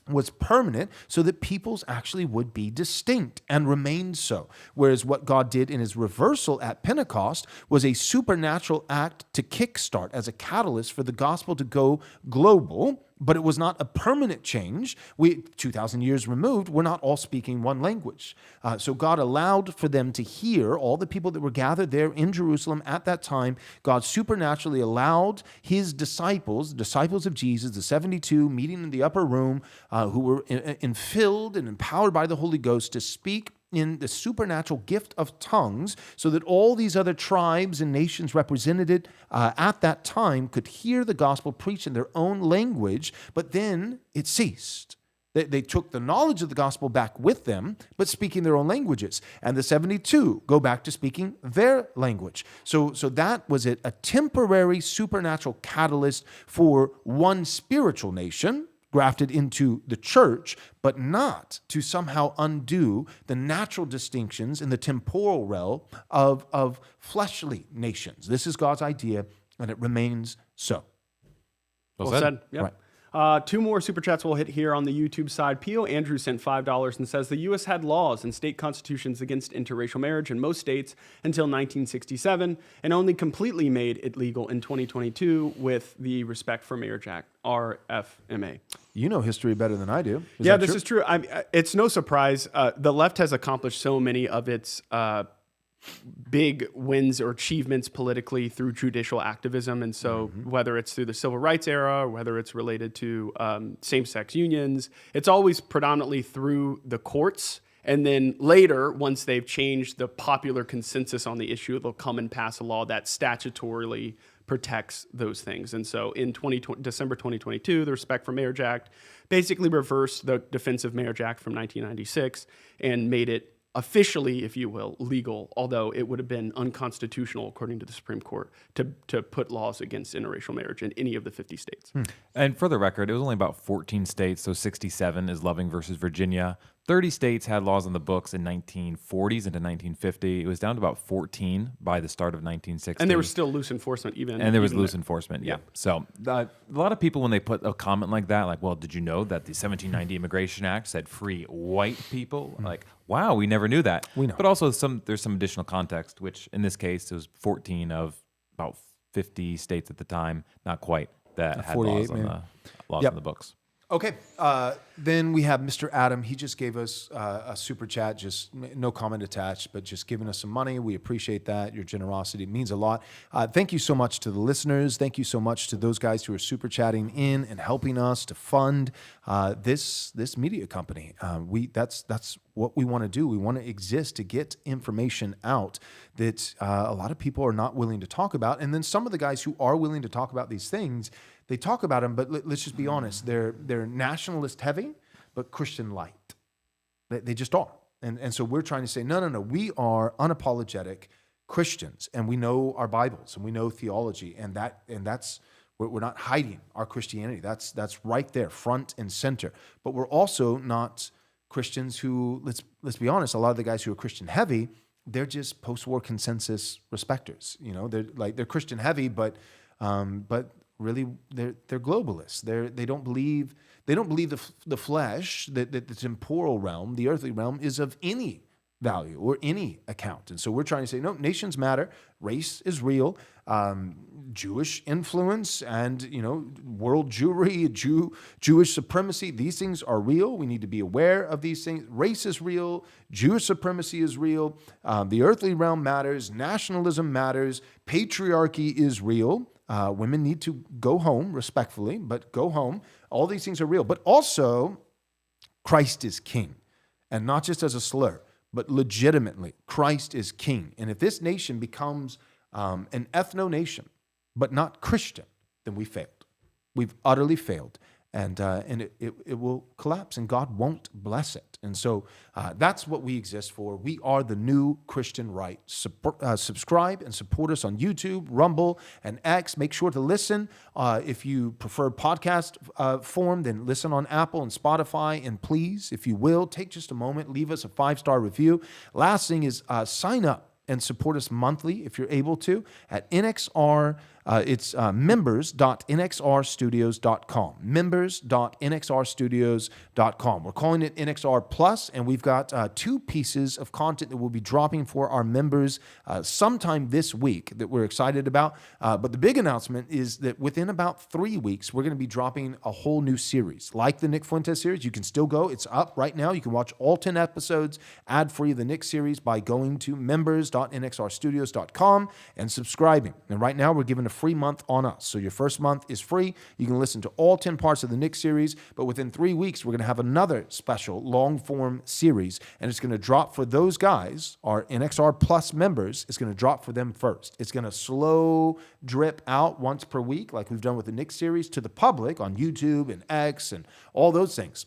was permanent so that peoples actually would be distinct and remain so. Whereas what God did in his reversal at Pentecost was a supernatural act to kickstart as a catalyst for the gospel to go global, but it was not a permanent change. 2,000 years removed, we're not all speaking one language. So God allowed for them to hear, all the people that were gathered there in Jerusalem at that time. God supernaturally allowed his disciples of Jesus, the 72, meeting in the upper room, who were infilled and empowered by the Holy Ghost to speak in the supernatural gift of tongues so that all these other tribes and nations represented at that time could hear the gospel preached in their own language, but then it ceased. They took the knowledge of the gospel back with them, but speaking their own languages. And the 72 go back to speaking their language. So that was a temporary supernatural catalyst for one spiritual nation, grafted into the church, but not to somehow undo the natural distinctions in the temporal realm of fleshly nations. This is God's idea, and it remains so. Well said. Yep. Right. Two more super chats we'll hit here on the YouTube side. P.O. Andrew sent $5 and says the U.S. had laws and state constitutions against interracial marriage in most states until 1967 and only completely made it legal in 2022 with the Respect for Marriage Act, RFMA. You know history better than I do. This is true. It's no surprise. The left has accomplished so many of its big wins or achievements politically through judicial activism. And so whether it's through the civil rights era or whether it's related to same-sex unions, it's always predominantly through the courts. And then later, once they've changed the popular consensus on the issue, they'll come and pass a law that statutorily protects those things. And so in December 2022, the Respect for Marriage Act basically reversed the Defense of Marriage Act from 1996 and made it officially, if you will, legal, although it would have been unconstitutional, according to the Supreme Court, to put laws against interracial marriage in any of the 50 states. And for the record, it was only about 14 states, so 67 is Loving versus Virginia. 30 states had laws on the books in 1940s into 1950. It was down to about 14 by the start of 1960. And there was still loose enforcement even. And there was loose enforcement, yeah. So a lot of people, when they put a comment like that, like, well, did you know that the 1790 Immigration Act said free white people? Like, wow, we never knew that. We know. But also there's some additional context, which in this case, it was 14 of about 50 states at the time, not quite, that had laws on the books. Okay, then we have Mr. Adam. He just gave us a super chat, just no comment attached, but just giving us some money. We appreciate that. Your generosity means a lot. Thank you so much to the listeners. Thank you so much to those guys who are super chatting in and helping us to fund this media company. That's what we want to do. We want to exist to get information out that a lot of people are not willing to talk about. And then some of the guys who are willing to talk about these things, they talk about them, but let's just be honest. They're nationalist heavy, but Christian light. They just are. And so we're trying to say, no. We are unapologetic Christians, and we know our Bibles, and we know theology, and that's we're not hiding our Christianity. That's right there, front and center. But we're also not Christians who, let's be honest, a lot of the guys who are Christian heavy, they're just post-war consensus respecters. You know, they're Christian heavy, but really they're globalists. They don't believe the flesh, that the temporal realm, the earthly realm, is of any value or any account. And so we're trying to say, no, nations matter. Race is real. Jewish influence and, world Jewry, Jewish supremacy, these things are real. We need to be aware of these things. Race is real. Jewish supremacy is real. The earthly realm matters. Nationalism matters. Patriarchy is real. Women need to go home respectfully, but go home. All these things are real. But also, Christ is king. And not just as a slur, but legitimately, Christ is king. And if this nation becomes an ethno-nation, but not Christian, then we failed. We've utterly failed. And it will collapse, and God won't bless it. And so that's what we exist for. We are the new Christian right. Subscribe and support us on YouTube, Rumble, and X. Make sure to listen. If you prefer podcast form, then listen on Apple and Spotify. And please, if you will, take just a moment, leave us a 5-star review. Last thing is sign up and support us monthly if you're able to at NXR. It's members.nxrstudios.com. Members.nxrstudios.com. We're calling it NXR Plus, and we've got 2 pieces of content that we'll be dropping for our members sometime this week that we're excited about. But the big announcement is that within about 3 weeks, we're going to be dropping a whole new series. Like the Nick Fuentes series, you can still go. It's up right now. You can watch all 10 episodes ad-free of the Nick series by going to members.nxrstudios.com and subscribing. And right now, we're giving a free month on us. So your first month is free. You can listen to all 10 parts of the Nick series, but within 3 weeks, we're going to have another special long-form series, and it's going to drop for those guys, our NXR Plus members. It's going to drop for them first. It's going to slow drip out once per week, like we've done with the Nick series, to the public on YouTube and X and all those things.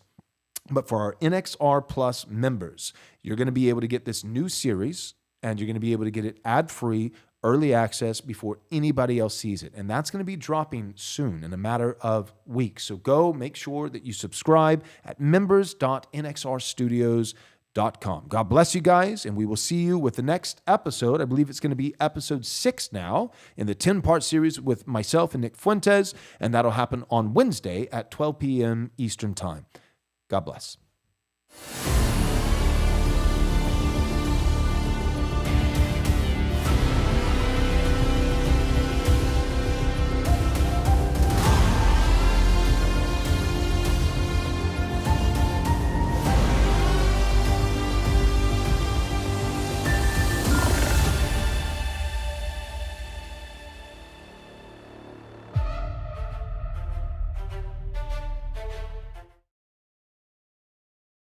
But for our NXR Plus members, you're going to be able to get this new series, and you're going to be able to get it ad-free, early access before anybody else sees it. And that's going to be dropping soon in a matter of weeks. So go make sure that you subscribe at members.nxrstudios.com. God bless you guys, and we will see you with the next episode. I believe it's going to be episode 6 now in the 10-part series with myself and Nick Fuentes, and that'll happen on Wednesday at 12 p.m. Eastern Time. God bless.